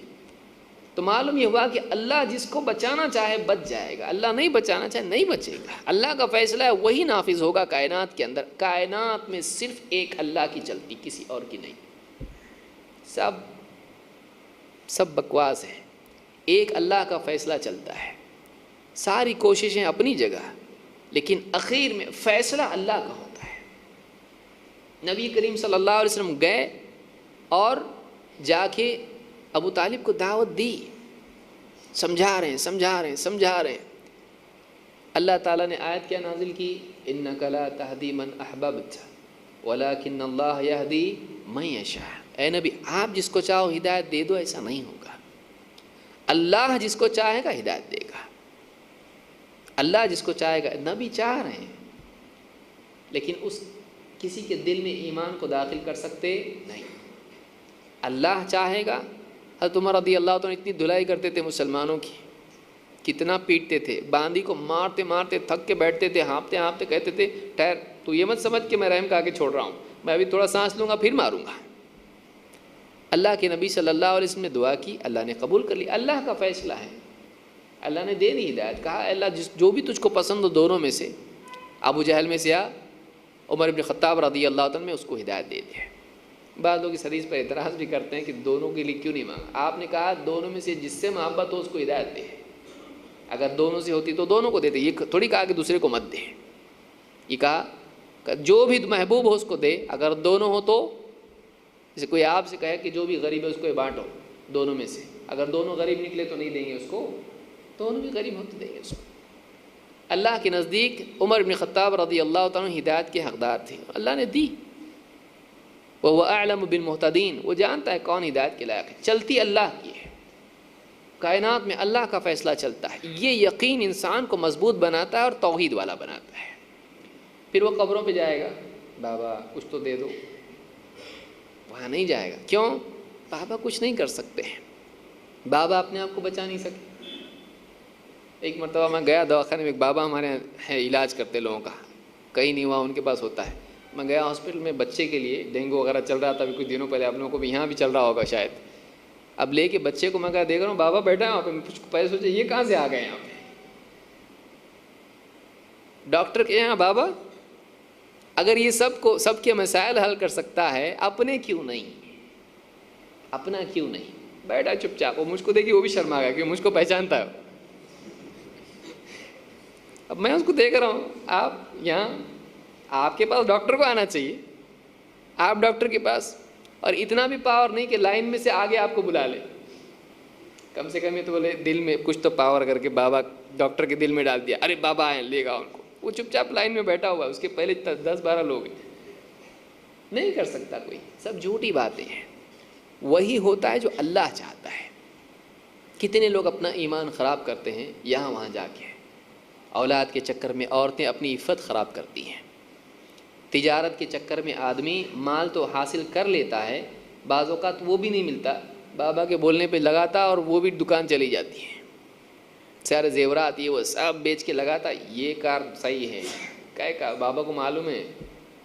تو معلوم یہ ہوا کہ اللہ جس کو بچانا چاہے بچ جائے گا، اللہ نہیں بچانا چاہے نہیں بچے گا. اللہ کا فیصلہ ہے وہی نافذ ہوگا کائنات کے اندر. کائنات میں صرف ایک اللہ کی چلتی، کسی اور کی نہیں. سب بکواس ہے، ایک اللہ کا فیصلہ چلتا ہے. ساری کوششیں اپنی جگہ، لیکن اخیر میں فیصلہ اللہ کا ہوتا ہے. نبی کریم صلی اللہ علیہ وسلم گئے اور جا کے ابو طالب کو دعوت دی، سمجھا رہے ہیں. اللہ تعالیٰ نے آیت کیا نازل کی؟ اِنَّكَ لَا تَهْدِي مَنْ أَحْبَبْتَ وَلَكِنَّ اللَّهَ يَهْدِي مَن يَشَاءُ. اے نبی آپ جس کو چاہو ہدایت دے دو، ایسا نہیں ہوگا. اللہ جس کو چاہے گا ہدایت دے گا، اللہ جس کو چاہے گا. نبی چاہ رہے ہیں لیکن اس کسی کے دل میں ایمان کو داخل کر سکتے نہیں. اللہ چاہے گا. حضرت عمر رضی اللہ عنہ اتنی دھلائی کرتے تھے مسلمانوں کی، کتنا پیٹتے تھے، باندی کو مارتے مارتے تھک کے بیٹھتے تھے، ہانپتے ہانپتے کہتے تھے ٹھہر، تو یہ مت سمجھ کہ میں رحم کھا کے چھوڑ رہا ہوں، میں ابھی تھوڑا سانس لوں گا پھر ماروں گا. اللہ کے نبی صلی اللہ علیہ وسلم نے دعا کی، اللہ نے قبول کر لی. اللہ کا فیصلہ ہے، اللہ نے دے دی ہدایت. کہا اللہ جو بھی تجھ کو پسند ہو دونوں میں سے، ابو جہل میں سے یا عمر بن خطاب رضی اللہ عنہ میں، اس کو ہدایت دے دی. بعض لوگ اس حدیث پر اعتراض بھی کرتے ہیں کہ دونوں کے لیے کیوں نہیں مانگا؟ آپ نے کہا دونوں میں سے جس سے محبت ہو اس کو ہدایت دے. اگر دونوں سے ہوتی تو دونوں کو دیتے، یہ تھوڑی کہا کہ دوسرے کو مت دے. یہ کہا کہ جو بھی محبوب ہو اس کو دے. اگر دونوں ہو تو، جیسے کوئی آپ سے کہے کہ جو بھی غریب ہے اس کو بانٹو دونوں میں سے، اگر دونوں غریب نکلے تو نہیں دیں گے اس کو، دونوں بھی غریب ہو تو دیں گے اس کو. اللہ کے نزدیک عمر بن خطاب رضی اللہ عنہ ہدایت کے حقدار تھے، اللہ نے دی. وَهُوَ أَعْلَمُ بِالْمُهْتَدِينَ، وہ جانتا ہے کون ہدایت کے لائق ہے. چلتی اللہ کی ہے، کائنات میں اللہ کا فیصلہ چلتا ہے. یہ یقین انسان کو مضبوط بناتا ہے اور توحید والا بناتا ہے. پھر وہ قبروں پہ جائے گا، بابا کچھ تو دے دو، وہاں نہیں جائے گا. کیوں؟ بابا کچھ نہیں کر سکتے ہیں، بابا اپنے آپ کو بچا نہیں سکتے. ایک مرتبہ میں گیا دواخانے میں، ایک بابا ہمارے یہاں ہے، علاج کرتے لوگوں کا، کہیں نہیں ہوا ان کے پاس ہوتا ہے. میں گیا ہاسپٹل میں بچے کے لیے، ڈینگو وغیرہ چل رہا تھا ابھی کچھ دنوں پہلے، آپ لوگوں کو بھی یہاں بھی چل رہا ہوگا شاید. اب لے کے بچے کو میں کہا دیکھ رہا ہوں بابا بیٹھا ہے وہاں پہ. کچھ پہلے سوچے یہ کہاں سے آ گئے یہاں پہ؟ ڈاکٹر کے یہاں بابا اگر یہ سب کے مسائل حل کر سکتا ہے، اپنے کیوں نہیں؟ اپنا کیوں نہیں؟ بیٹھا چپ چاپ. وہ مجھ کو دیکھی وہ بھی شرما گیا کہ مجھ کو پہچانتا ہے. اب میں اس کو دیکھ رہا ہوں، آپ یہاں، آپ کے پاس ڈاکٹر کو آنا چاہیے، آپ ڈاکٹر کے پاس، اور اتنا بھی پاور نہیں کہ لائن میں سے آگے آپ کو بلا لے. کم سے کم یہ تو بولے دل میں کچھ تو پاور کر کے بابا ڈاکٹر کے دل میں ڈال دیا، ارے بابا آئیں لے گا ان کو. وہ چپ چاپ لائن میں بیٹھا ہوا ہے، اس کے پہلے 10-12 لوگ ہیں. نہیں کر سکتا کوئی، سب جھوٹی باتیں ہیں. وہی ہوتا ہے جو اللہ چاہتا ہے. کتنے لوگ اپنا ایمان خراب کرتے ہیں یہاں وہاں جا کے. اولاد کے چکر میں عورتیں اپنی عفت خراب کرتی ہیں. تجارت کے چکر میں آدمی مال تو حاصل کر لیتا ہے، بعض اوقات وہ بھی نہیں ملتا، بابا کے بولنے پہ لگاتا اور وہ بھی دکان چلی جاتی ہے. سارے زیورات یہ وہ سب بیچ کے لگاتا، یہ کار صحیح ہے، کیا کار بابا کو معلوم ہے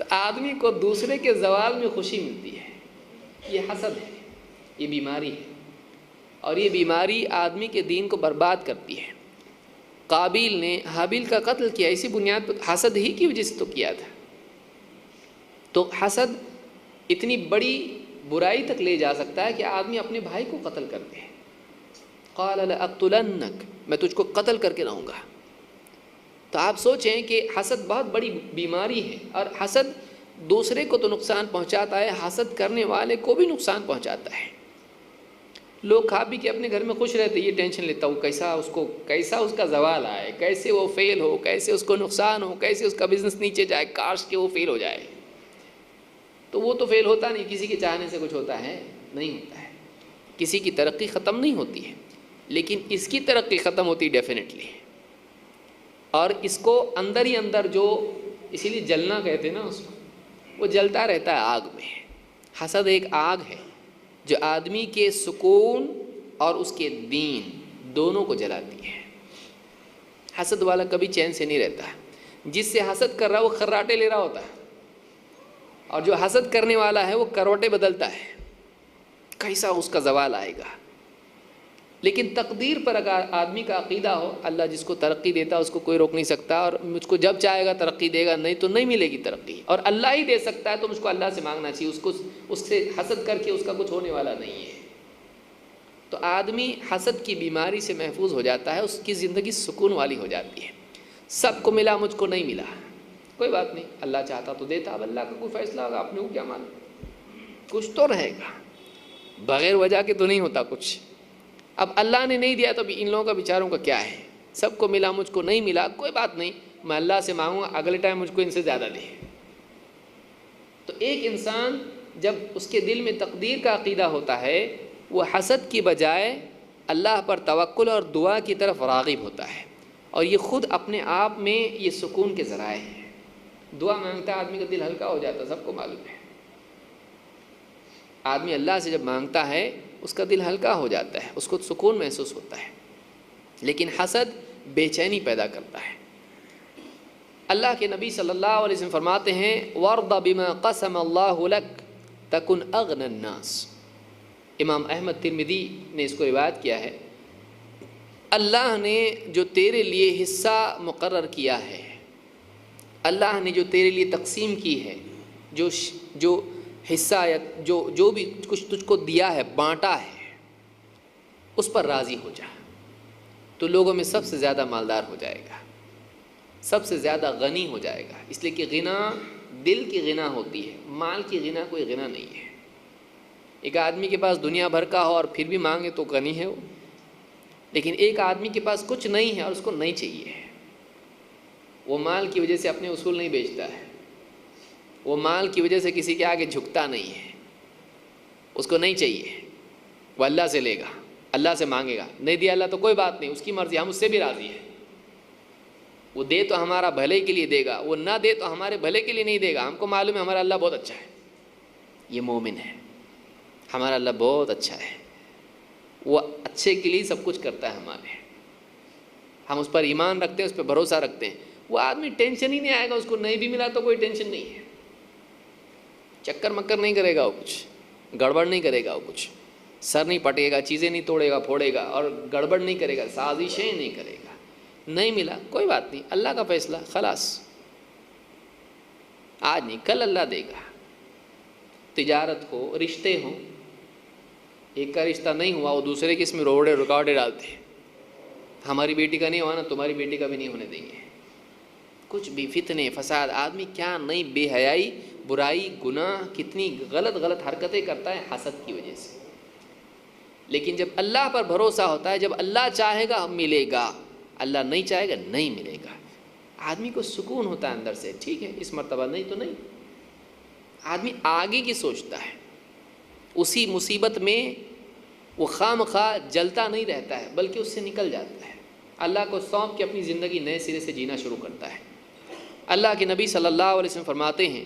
تو آدمی کو دوسرے کے زوال میں خوشی ملتی ہے، یہ حسد ہے، یہ بیماری ہے، اور یہ بیماری آدمی کے دین کو برباد کرتی ہے۔ قابیل نے حابیل کا قتل کیا اسی بنیاد پر، حسد ہی کی وجہ سے تو کیا تھا۔ تو حسد اتنی بڑی برائی تک لے جا سکتا ہے کہ آدمی اپنے بھائی کو قتل کر دے۔ قال لأقتلنک، میں تجھ کو قتل کر کے رہوں گا۔ تو آپ سوچیں کہ حسد بہت بڑی بیماری ہے، اور حسد دوسرے کو تو نقصان پہنچاتا ہے، حسد کرنے والے کو بھی نقصان پہنچاتا ہے۔ لوگ کھا پی کے اپنے گھر میں خوش رہتے، یہ ٹینشن لیتا ہوں کیسا اس کا زوال آئے، کیسے وہ فیل ہو، کیسے اس کو نقصان ہو، کیسے اس کا بزنس نیچے جائے، کاش کہ وہ فیل ہو جائے۔ تو وہ تو فیل ہوتا نہیں، کسی کے چاہنے سے کچھ ہوتا ہے؟ نہیں ہوتا ہے۔ کسی کی ترقی ختم نہیں ہوتی ہے، لیکن اس کی ترقی ختم ہوتی ڈیفینیٹلی، اور اس کو اندر ہی اندر جو، اسی لیے جلنا کہتے ہیں نا اس کو، وہ جلتا رہتا ہے آگ میں۔ حسد ایک آگ ہے جو آدمی کے سکون اور اس کے دین دونوں کو جلاتی ہے۔ حسد والا کبھی چین سے نہیں رہتا، جس سے حسد کر رہا وہ خراٹے لے رہا ہوتا ہے، اور جو حسد کرنے والا ہے وہ کروٹے بدلتا ہے، کیسا اس کا زوال آئے گا۔ لیکن تقدیر پر اگر آدمی کا عقیدہ ہو، اللہ جس کو ترقی دیتا ہے اس کو کوئی روک نہیں سکتا، اور مجھ کو جب چاہے گا ترقی دے گا، نہیں تو نہیں ملے گی ترقی، اور اللہ ہی دے سکتا ہے تو مجھ کو اللہ سے مانگنا چاہیے، اس سے حسد کر کے اس کا کچھ ہونے والا نہیں ہے۔ تو آدمی حسد کی بیماری سے محفوظ ہو جاتا ہے، اس کی زندگی سکون والی ہو جاتی ہے۔ سب کو ملا، مجھ کو نہیں ملا، کوئی بات نہیں، اللہ چاہتا تو دیتا، اب اللہ کا کوئی فیصلہ ہوگا، اپنے کو کیا معلوم، کچھ تو رہے گا، بغیر وجہ کے تو نہیں ہوتا کچھ۔ اب اللہ نے نہیں دیا تو ابھی ان لوگوں کا بیچاروں کا کیا ہے، سب کو ملا مجھ کو نہیں ملا، کوئی بات نہیں، میں اللہ سے مانگوں گا اگلے ٹائم مجھ کو ان سے زیادہ دے۔ تو ایک انسان جب اس کے دل میں تقدیر کا عقیدہ ہوتا ہے، وہ حسد کی بجائے اللہ پر توکل اور دعا کی طرف راغب ہوتا ہے، اور یہ خود اپنے آپ میں یہ سکون کے ذرائع ہیں۔ دعا مانگتا ہے آدمی کا دل ہلکا ہو جاتا ہے، سب کو معلوم ہے۔ آدمی اللہ سے جب مانگتا ہے اس کا دل ہلکا ہو جاتا ہے، اس کو سکون محسوس ہوتا ہے، لیکن حسد بے چینی پیدا کرتا ہے۔ اللہ کے نبی صلی اللہ علیہ وسلم فرماتے ہیں وَارْضَ بِمَا قَسَمَ اللَّهُ لَكَ تَكُنْ أَغْنَى النَّاسِ۔ امام احمد ترمذی نے اس کو روایت کیا ہے، اللہ نے جو تیرے لیے حصہ مقرر کیا ہے، اللہ نے جو تیرے لیے تقسیم کی ہے، جو حصہ یا جو بھی کچھ تجھ کو دیا ہے، بانٹا ہے، اس پر راضی ہو جا، تو لوگوں میں سب سے زیادہ مالدار ہو جائے گا، سب سے زیادہ غنی ہو جائے گا۔ اس لیے کہ غنا دل کی غنا ہوتی ہے، مال کی غنا کوئی غنا نہیں ہے۔ ایک آدمی کے پاس دنیا بھر کا ہو اور پھر بھی مانگے تو غنی ہے وہ، لیکن ایک آدمی کے پاس کچھ نہیں ہے اور اس کو نہیں چاہیے، وہ مال کی وجہ سے اپنے اصول نہیں بیچتا ہے، وہ مال کی وجہ سے کسی کے آگے جھکتا نہیں ہے، اس کو نہیں چاہیے، وہ اللہ سے لے گا، اللہ سے مانگے گا، نہیں دیا اللہ تو کوئی بات نہیں، اس کی مرضی، ہم اس سے بھی راضی ہیں، وہ دے تو ہمارا بھلے کے لیے دے گا، وہ نہ دے تو ہمارے بھلے کے لیے نہیں دے گا، ہم کو معلوم ہے ہمارا اللہ بہت اچھا ہے، یہ مومن ہے، ہمارا اللہ بہت اچھا ہے، وہ اچھے کے لیے سب کچھ کرتا ہے ہمارے، ہم اس پر ایمان رکھتے ہیں، اس پہ بھروسہ رکھتے ہیں۔ وہ آدمی ٹینشن ہی نہیں آئے گا، اس کو نہیں بھی ملا تو کوئی ٹینشن نہیں ہے، چکر مکر نہیں کرے گا، وہ کچھ گڑبڑ نہیں کرے گا، وہ کچھ سر نہیں پٹے گا، چیزیں نہیں توڑے گا پھوڑے گا، اور گڑبڑ نہیں کرے گا، سازشیں نہیں کرے گا۔ نہیں ملا کوئی بات نہیں، اللہ کا فیصلہ، خلاص، آج نہیں کل اللہ دے گا۔ تجارت ہو، رشتے ہوں، ایک کا رشتہ نہیں ہوا وہ دوسرے کے اس میں رکاوٹیں ڈالتے ہیں، ہماری بیٹی کا نہیں ہوا نا تمہاری بیٹی کا بھی نہیں ہونے دیں گے، کچھ بھی فتنے فساد، آدمی کیا نہیں بے حیائی، برائی، گناہ، کتنی غلط حرکتیں کرتا ہے حسد کی وجہ سے۔ لیکن جب اللہ پر بھروسہ ہوتا ہے، جب اللہ چاہے گا ملے گا، اللہ نہیں چاہے گا نہیں ملے گا، آدمی کو سکون ہوتا ہے اندر سے، ٹھیک ہے اس مرتبہ نہیں تو نہیں، آدمی آگے کی سوچتا ہے، اسی مصیبت میں وہ خواہ جلتا نہیں رہتا ہے بلکہ اس سے نکل جاتا ہے، اللہ کو سونپ کے اپنی زندگی نئے سرے سے جینا شروع کرتا ہے۔ اللہ کے نبی صلی اللہ علیہ وسلم فرماتے ہیں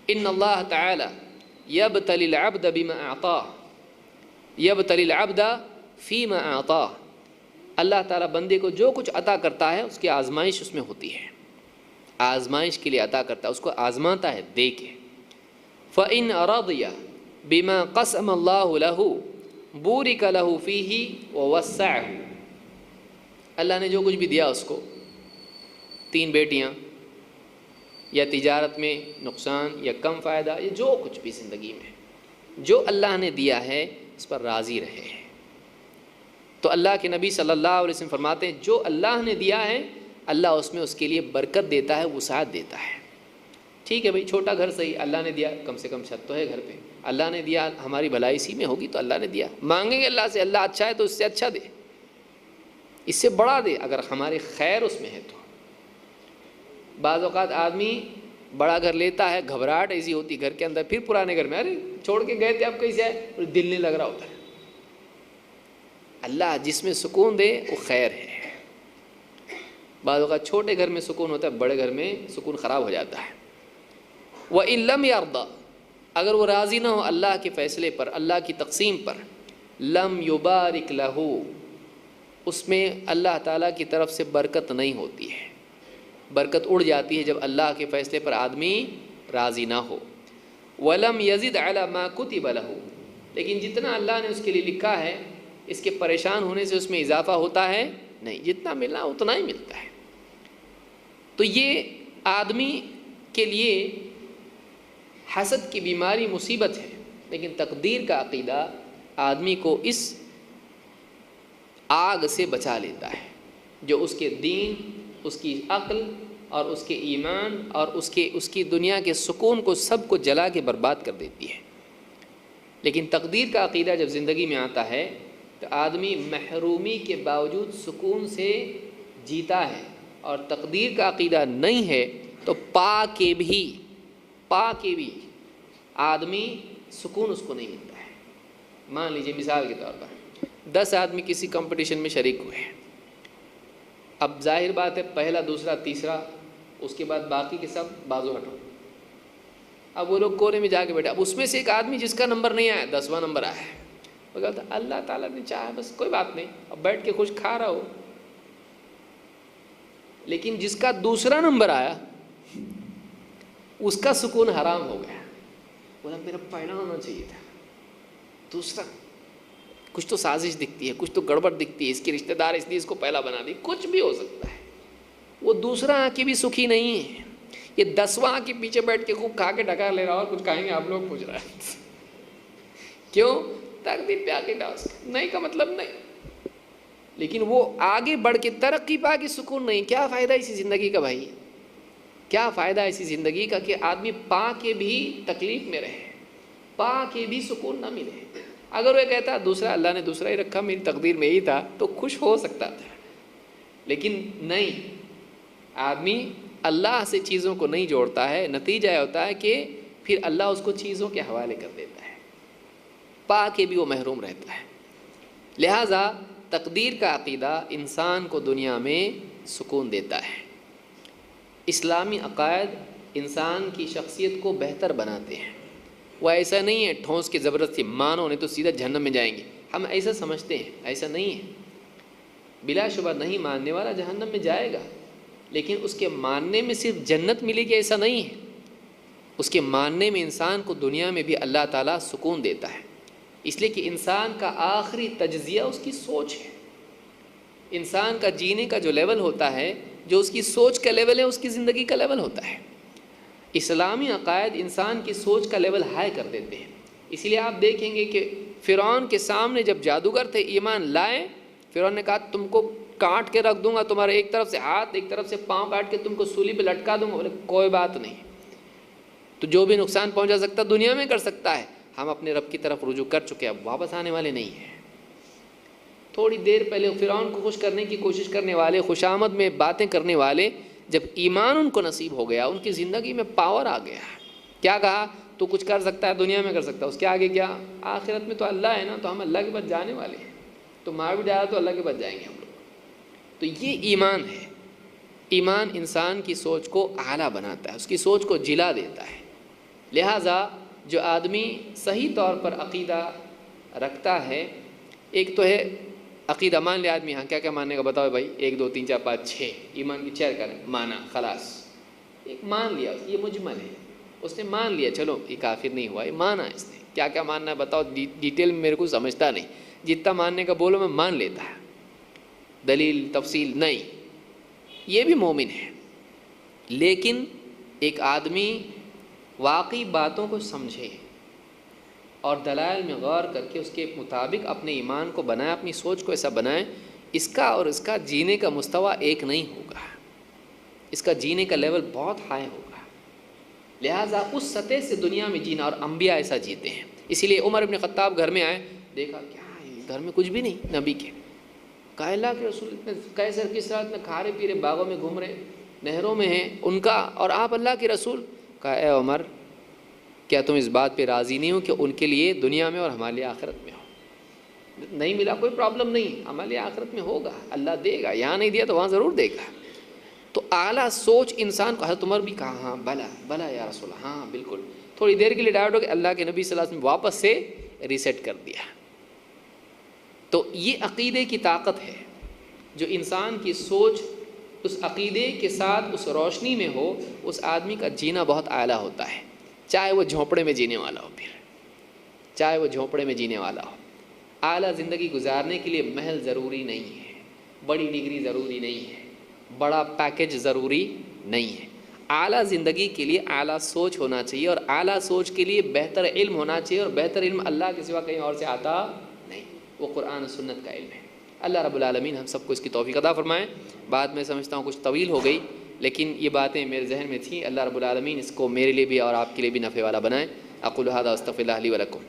ان اللہ تعالی یبتلی العبد بما اعطاه، یبتلی العبد فیما اعطاه، اللہ تعالیٰ بندے کو جو کچھ عطا کرتا ہے اس کی آزمائش اس میں ہوتی ہے۔ آزمائش کے لیے عطا کرتا ہے، اس کو آزماتا ہے دے کے۔ فَإِنْ رَضِيَ بِمَا قَسَمَ اللَّهُ لَهُ بُورِكَ لَهُ فِيهِ وَوَسَّعَهُ، اللہ نے جو کچھ بھی دیا اس کو، 3 بیٹیاں یا تجارت میں نقصان یا کم فائدہ یا جو کچھ بھی زندگی میں جو اللہ نے دیا ہے اس پر راضی رہے۔ تو اللہ کے نبی صلی اللہ علیہ وسلم فرماتے ہیں جو اللہ نے دیا ہے اللہ اس میں اس کے لیے برکت دیتا ہے، وسعت دیتا ہے۔ ٹھیک ہے بھائی، چھوٹا گھر صحیح، اللہ نے دیا، کم سے کم چھت تو ہے گھر پہ، اللہ نے دیا، ہماری بھلائی اسی میں ہوگی تو اللہ نے دیا، مانگیں گے اللہ سے، اللہ اچھا ہے تو اس سے اچھا دے، اس سے بڑا دے اگر ہمارے خیر اس میں ہے تو۔ بعض اوقات آدمی بڑا گھر لیتا ہے، گھبراہٹ ایسی ہوتی گھر کے اندر، پھر پرانے گھر میں ارے چھوڑ کے گئے تھے اب کیسے آئے، دل نہیں لگ رہا ہوتا ہے۔ اللہ جس میں سکون دے وہ خیر ہے۔ بعض اوقات چھوٹے گھر میں سکون ہوتا ہے، بڑے گھر میں سکون خراب ہو جاتا ہے۔ وَإِن لَمْ يَرْضَ، اگر وہ راضی نہ ہو اللہ کے فیصلے پر، اللہ کی تقسیم پر، لم یبارک لہ، اس میں اللہ تعالیٰ کی طرف سے برکت نہیں ہوتی ہے، برکت اڑ جاتی ہے جب اللہ کے فیصلے پر آدمی راضی نہ ہو۔ وَلَمْ يَزِدْ عَلَى مَا كُتِبَ لَهُ، لیکن جتنا اللہ نے اس کے لیے لکھا ہے اس کے پریشان ہونے سے اس میں اضافہ ہوتا ہے نہیں، جتنا ملنا اتنا ہی ملتا ہے۔ تو یہ آدمی کے لیے حسد کی بیماری مصیبت ہے، لیکن تقدیر کا عقیدہ آدمی کو اس آگ سے بچا لیتا ہے جو اس کے دین، اس کی عقل اور اس کے ایمان اور اس کی دنیا کے سکون کو سب کو جلا کے برباد کر دیتی ہے۔ لیکن تقدیر کا عقیدہ جب زندگی میں آتا ہے تو آدمی محرومی کے باوجود سکون سے جیتا ہے، اور تقدیر کا عقیدہ نہیں ہے تو پا کے بھی آدمی سکون اس کو نہیں ملتا ہے۔ مان لیجیے مثال کے طور پر 10 آدمی کسی کمپٹیشن میں شریک ہوئے ہیں، اب ظاہر بات ہے پہلا، دوسرا، تیسرا، اس کے بعد باقی کے سب بازو ہٹو، اب وہ لوگ کونے میں جا کے بیٹھے، اب اس میں سے ایک آدمی جس کا نمبر نہیں آیا، 10واں نمبر آیا ہے، وہ کہتا اللہ تعالیٰ نے چاہا بس کوئی بات نہیں، اب بیٹھ کے کچھ کھا رہا ہو۔ لیکن جس کا دوسرا نمبر آیا اس کا سکون حرام ہو گیا، بولا میرا پہلا ہونا چاہیے تھا، دوسرا کچھ تو سازش دکھتی ہے، کچھ تو گڑبڑ دکھتی ہے، اس کے رشتہ دار اس لیے اس کو پہلا بنا دی، کچھ بھی ہو سکتا ہے۔ وہ دوسرا آ کے بھی سکھی نہیں ہے، یہ 10واں کے پیچھے بیٹھ کے خوب کھا کے ڈکا لے رہا، اور کچھ کھائیں گے آپ لوگ پوچھ رہا ہے کیوں؟ تقدیر پہ آ کے ڈاس نہیں کا مطلب نہیں، لیکن وہ آگے بڑھ کے ترقی پا کے سکون نہیں۔ کیا فائدہ اسی زندگی کا بھائی، کیا فائدہ ایسی زندگی کا کہ آدمی پا کے بھی تکلیف میں رہے، پا کے بھی سکون نہ ملے۔ اگر وہ کہتا دوسرا اللہ نے دوسرا ہی رکھا، میری تقدیر میں ہی تھا، تو خوش ہو سکتا تھا، لیکن نہیں، آدمی اللہ سے چیزوں کو نہیں جوڑتا ہے، نتیجہ ہوتا ہے کہ پھر اللہ اس کو چیزوں کے حوالے کر دیتا ہے، پا کے بھی وہ محروم رہتا ہے۔ لہٰذا تقدیر کا عقیدہ انسان کو دنیا میں سکون دیتا ہے۔ اسلامی عقائد انسان کی شخصیت کو بہتر بناتے ہیں، وہ ایسا نہیں ہے ٹھونس کے زبردستی مانو نہیں تو سیدھا جہنم میں جائیں گے، ہم ایسا سمجھتے ہیں، ایسا نہیں ہے۔ بلا شبہ نہیں ماننے والا جہنم میں جائے گا، لیکن اس کے ماننے میں صرف جنت ملے گی ایسا نہیں ہے، اس کے ماننے میں انسان کو دنیا میں بھی اللہ تعالیٰ سکون دیتا ہے، اس لیے کہ انسان کا آخری تجزیہ اس کی سوچ ہے۔ انسان کا جینے کا جو لیول ہوتا ہے، جو اس کی سوچ کا لیول ہے، اس کی زندگی کا لیول ہوتا ہے۔ اسلامی عقائد انسان کی سوچ کا لیول ہائی کر دیتے ہیں، اسی لیے آپ دیکھیں گے کہ فرعون کے سامنے جب جادوگر تھے ایمان لائے، فرعون نے کہا تم کو کاٹ کے رکھ دوں گا، تمہارے ایک طرف سے ہاتھ ایک طرف سے پاؤں کاٹ کے تم کو سولی پہ لٹکا دوں گا۔ بولے کوئی بات نہیں، تو جو بھی نقصان پہنچا سکتا دنیا میں کر سکتا ہے، ہم اپنے رب کی طرف رجوع کر چکے، اب واپس آنے والے نہیں ہیں۔ تھوڑی دیر پہلے فرعون کو خوش کرنے کی کوشش کرنے والے، خوشامد میں باتیں کرنے والے، جب ایمان ان کو نصیب ہو گیا، ان کی زندگی میں پاور آ گیا، کیا کہا تو کچھ کر سکتا ہے، دنیا میں کر سکتا ہے، اس کے آگے کیا، آخرت میں تو اللہ ہے نا، تو ہم اللہ کے پاس جانے والے ہیں، تو مار بھی جایا تو اللہ کے پاس جائیں گے ہم لوگ۔ تو یہ ایمان ہے، ایمان انسان کی سوچ کو اعلیٰ بناتا ہے، اس کی سوچ کو جلا دیتا ہے۔ لہٰذا جو آدمی صحیح طور پر عقیدہ رکھتا ہے، ایک تو ہے عقیدہ، مان لے آدمی ہاں کیا کیا ماننے کا بتاؤ بھائی، 1 2 3 4 5 6 ایمان کی 4 کریں، مانا خلاص، ایک مان لیا، یہ مجمل ہے، اس نے مان لیا، چلو یہ کافر نہیں ہوا، یہ مانا اس نے، کیا کیا ماننا ہے بتاؤ، ڈیٹیل میں میرے کو سمجھتا نہیں، جتنا ماننے کا بولو میں مان لیتا ہے، دلیل تفصیل نہیں، یہ بھی مومن ہے۔ لیکن ایک آدمی واقعی باتوں کو سمجھے اور دلائل میں غور کر کے اس کے مطابق اپنے ایمان کو بنائے، اپنی سوچ کو ایسا بنائے، اس کا اور اس کا جینے کا مستویٰ ایک نہیں ہوگا، اس کا جینے کا لیول بہت ہائی ہوگا، لہٰذا اس سطح سے دنیا میں جینا، اور انبیاء ایسا جیتے ہیں۔ اسی لیے عمر بن خطاب گھر میں آئے، دیکھا کیا ہے گھر میں کچھ بھی نہیں نبی کے، کہا اللہ کے رسول اتنے کیسر کس طرح اتنے کھا رہے پی رہے، باغوں میں گھوم رہے، نہروں میں ہیں ان کا، اور آپ اللہ کے رسول، کہا اے عمر کیا تم اس بات پہ راضی نہیں ہو کہ ان کے لیے دنیا میں اور ہمارے لیے آخرت میں ہو؟ نہیں ملا کوئی پرابلم نہیں، ہمارے لیے آخرت میں ہوگا، اللہ دے گا، یہاں نہیں دیا تو وہاں ضرور دے گا۔ تو اعلیٰ سوچ انسان کو، حضرت عمر بھی کہا ہاں بلا بلا یا رسول اللہ، ہاں بالکل، تھوڑی دیر کے لیے ڈائیورٹ ہو کے اللہ کے نبی صلی اللہ علیہ وسلم واپس سے ریسیٹ کر دیا۔ تو یہ عقیدے کی طاقت ہے، جو انسان کی سوچ اس عقیدے کے ساتھ اس روشنی میں ہو، اس آدمی کا جینا بہت اعلیٰ ہوتا ہے، چاہے وہ جھونپڑے میں جینے والا ہو، پھر چاہے وہ جھونپڑے میں جینے والا ہو۔ اعلیٰ زندگی گزارنے کے لیے محل ضروری نہیں ہے، بڑی ڈگری ضروری نہیں ہے، بڑا پیکج ضروری نہیں ہے۔ اعلیٰ زندگی کے لیے اعلیٰ سوچ ہونا چاہیے، اور اعلیٰ سوچ کے لیے بہتر علم ہونا چاہیے، اور بہتر علم اللہ کے سوا کہیں اور سے آتا نہیں، وہ قرآن و سنت کا علم ہے۔ اللہ رب العالمین ہم سب کو اس کی توفیق عطا فرمائیں۔ بعد میں سمجھتا ہوں کچھ طویل ہو گئی، لیکن یہ باتیں میرے ذہن میں تھیں، اللہ رب العالمین اس کو میرے لیے بھی اور آپ کے لیے بھی نفع والا بنائیں۔ اقول ھذا واستغفر اللہ لی ولکم۔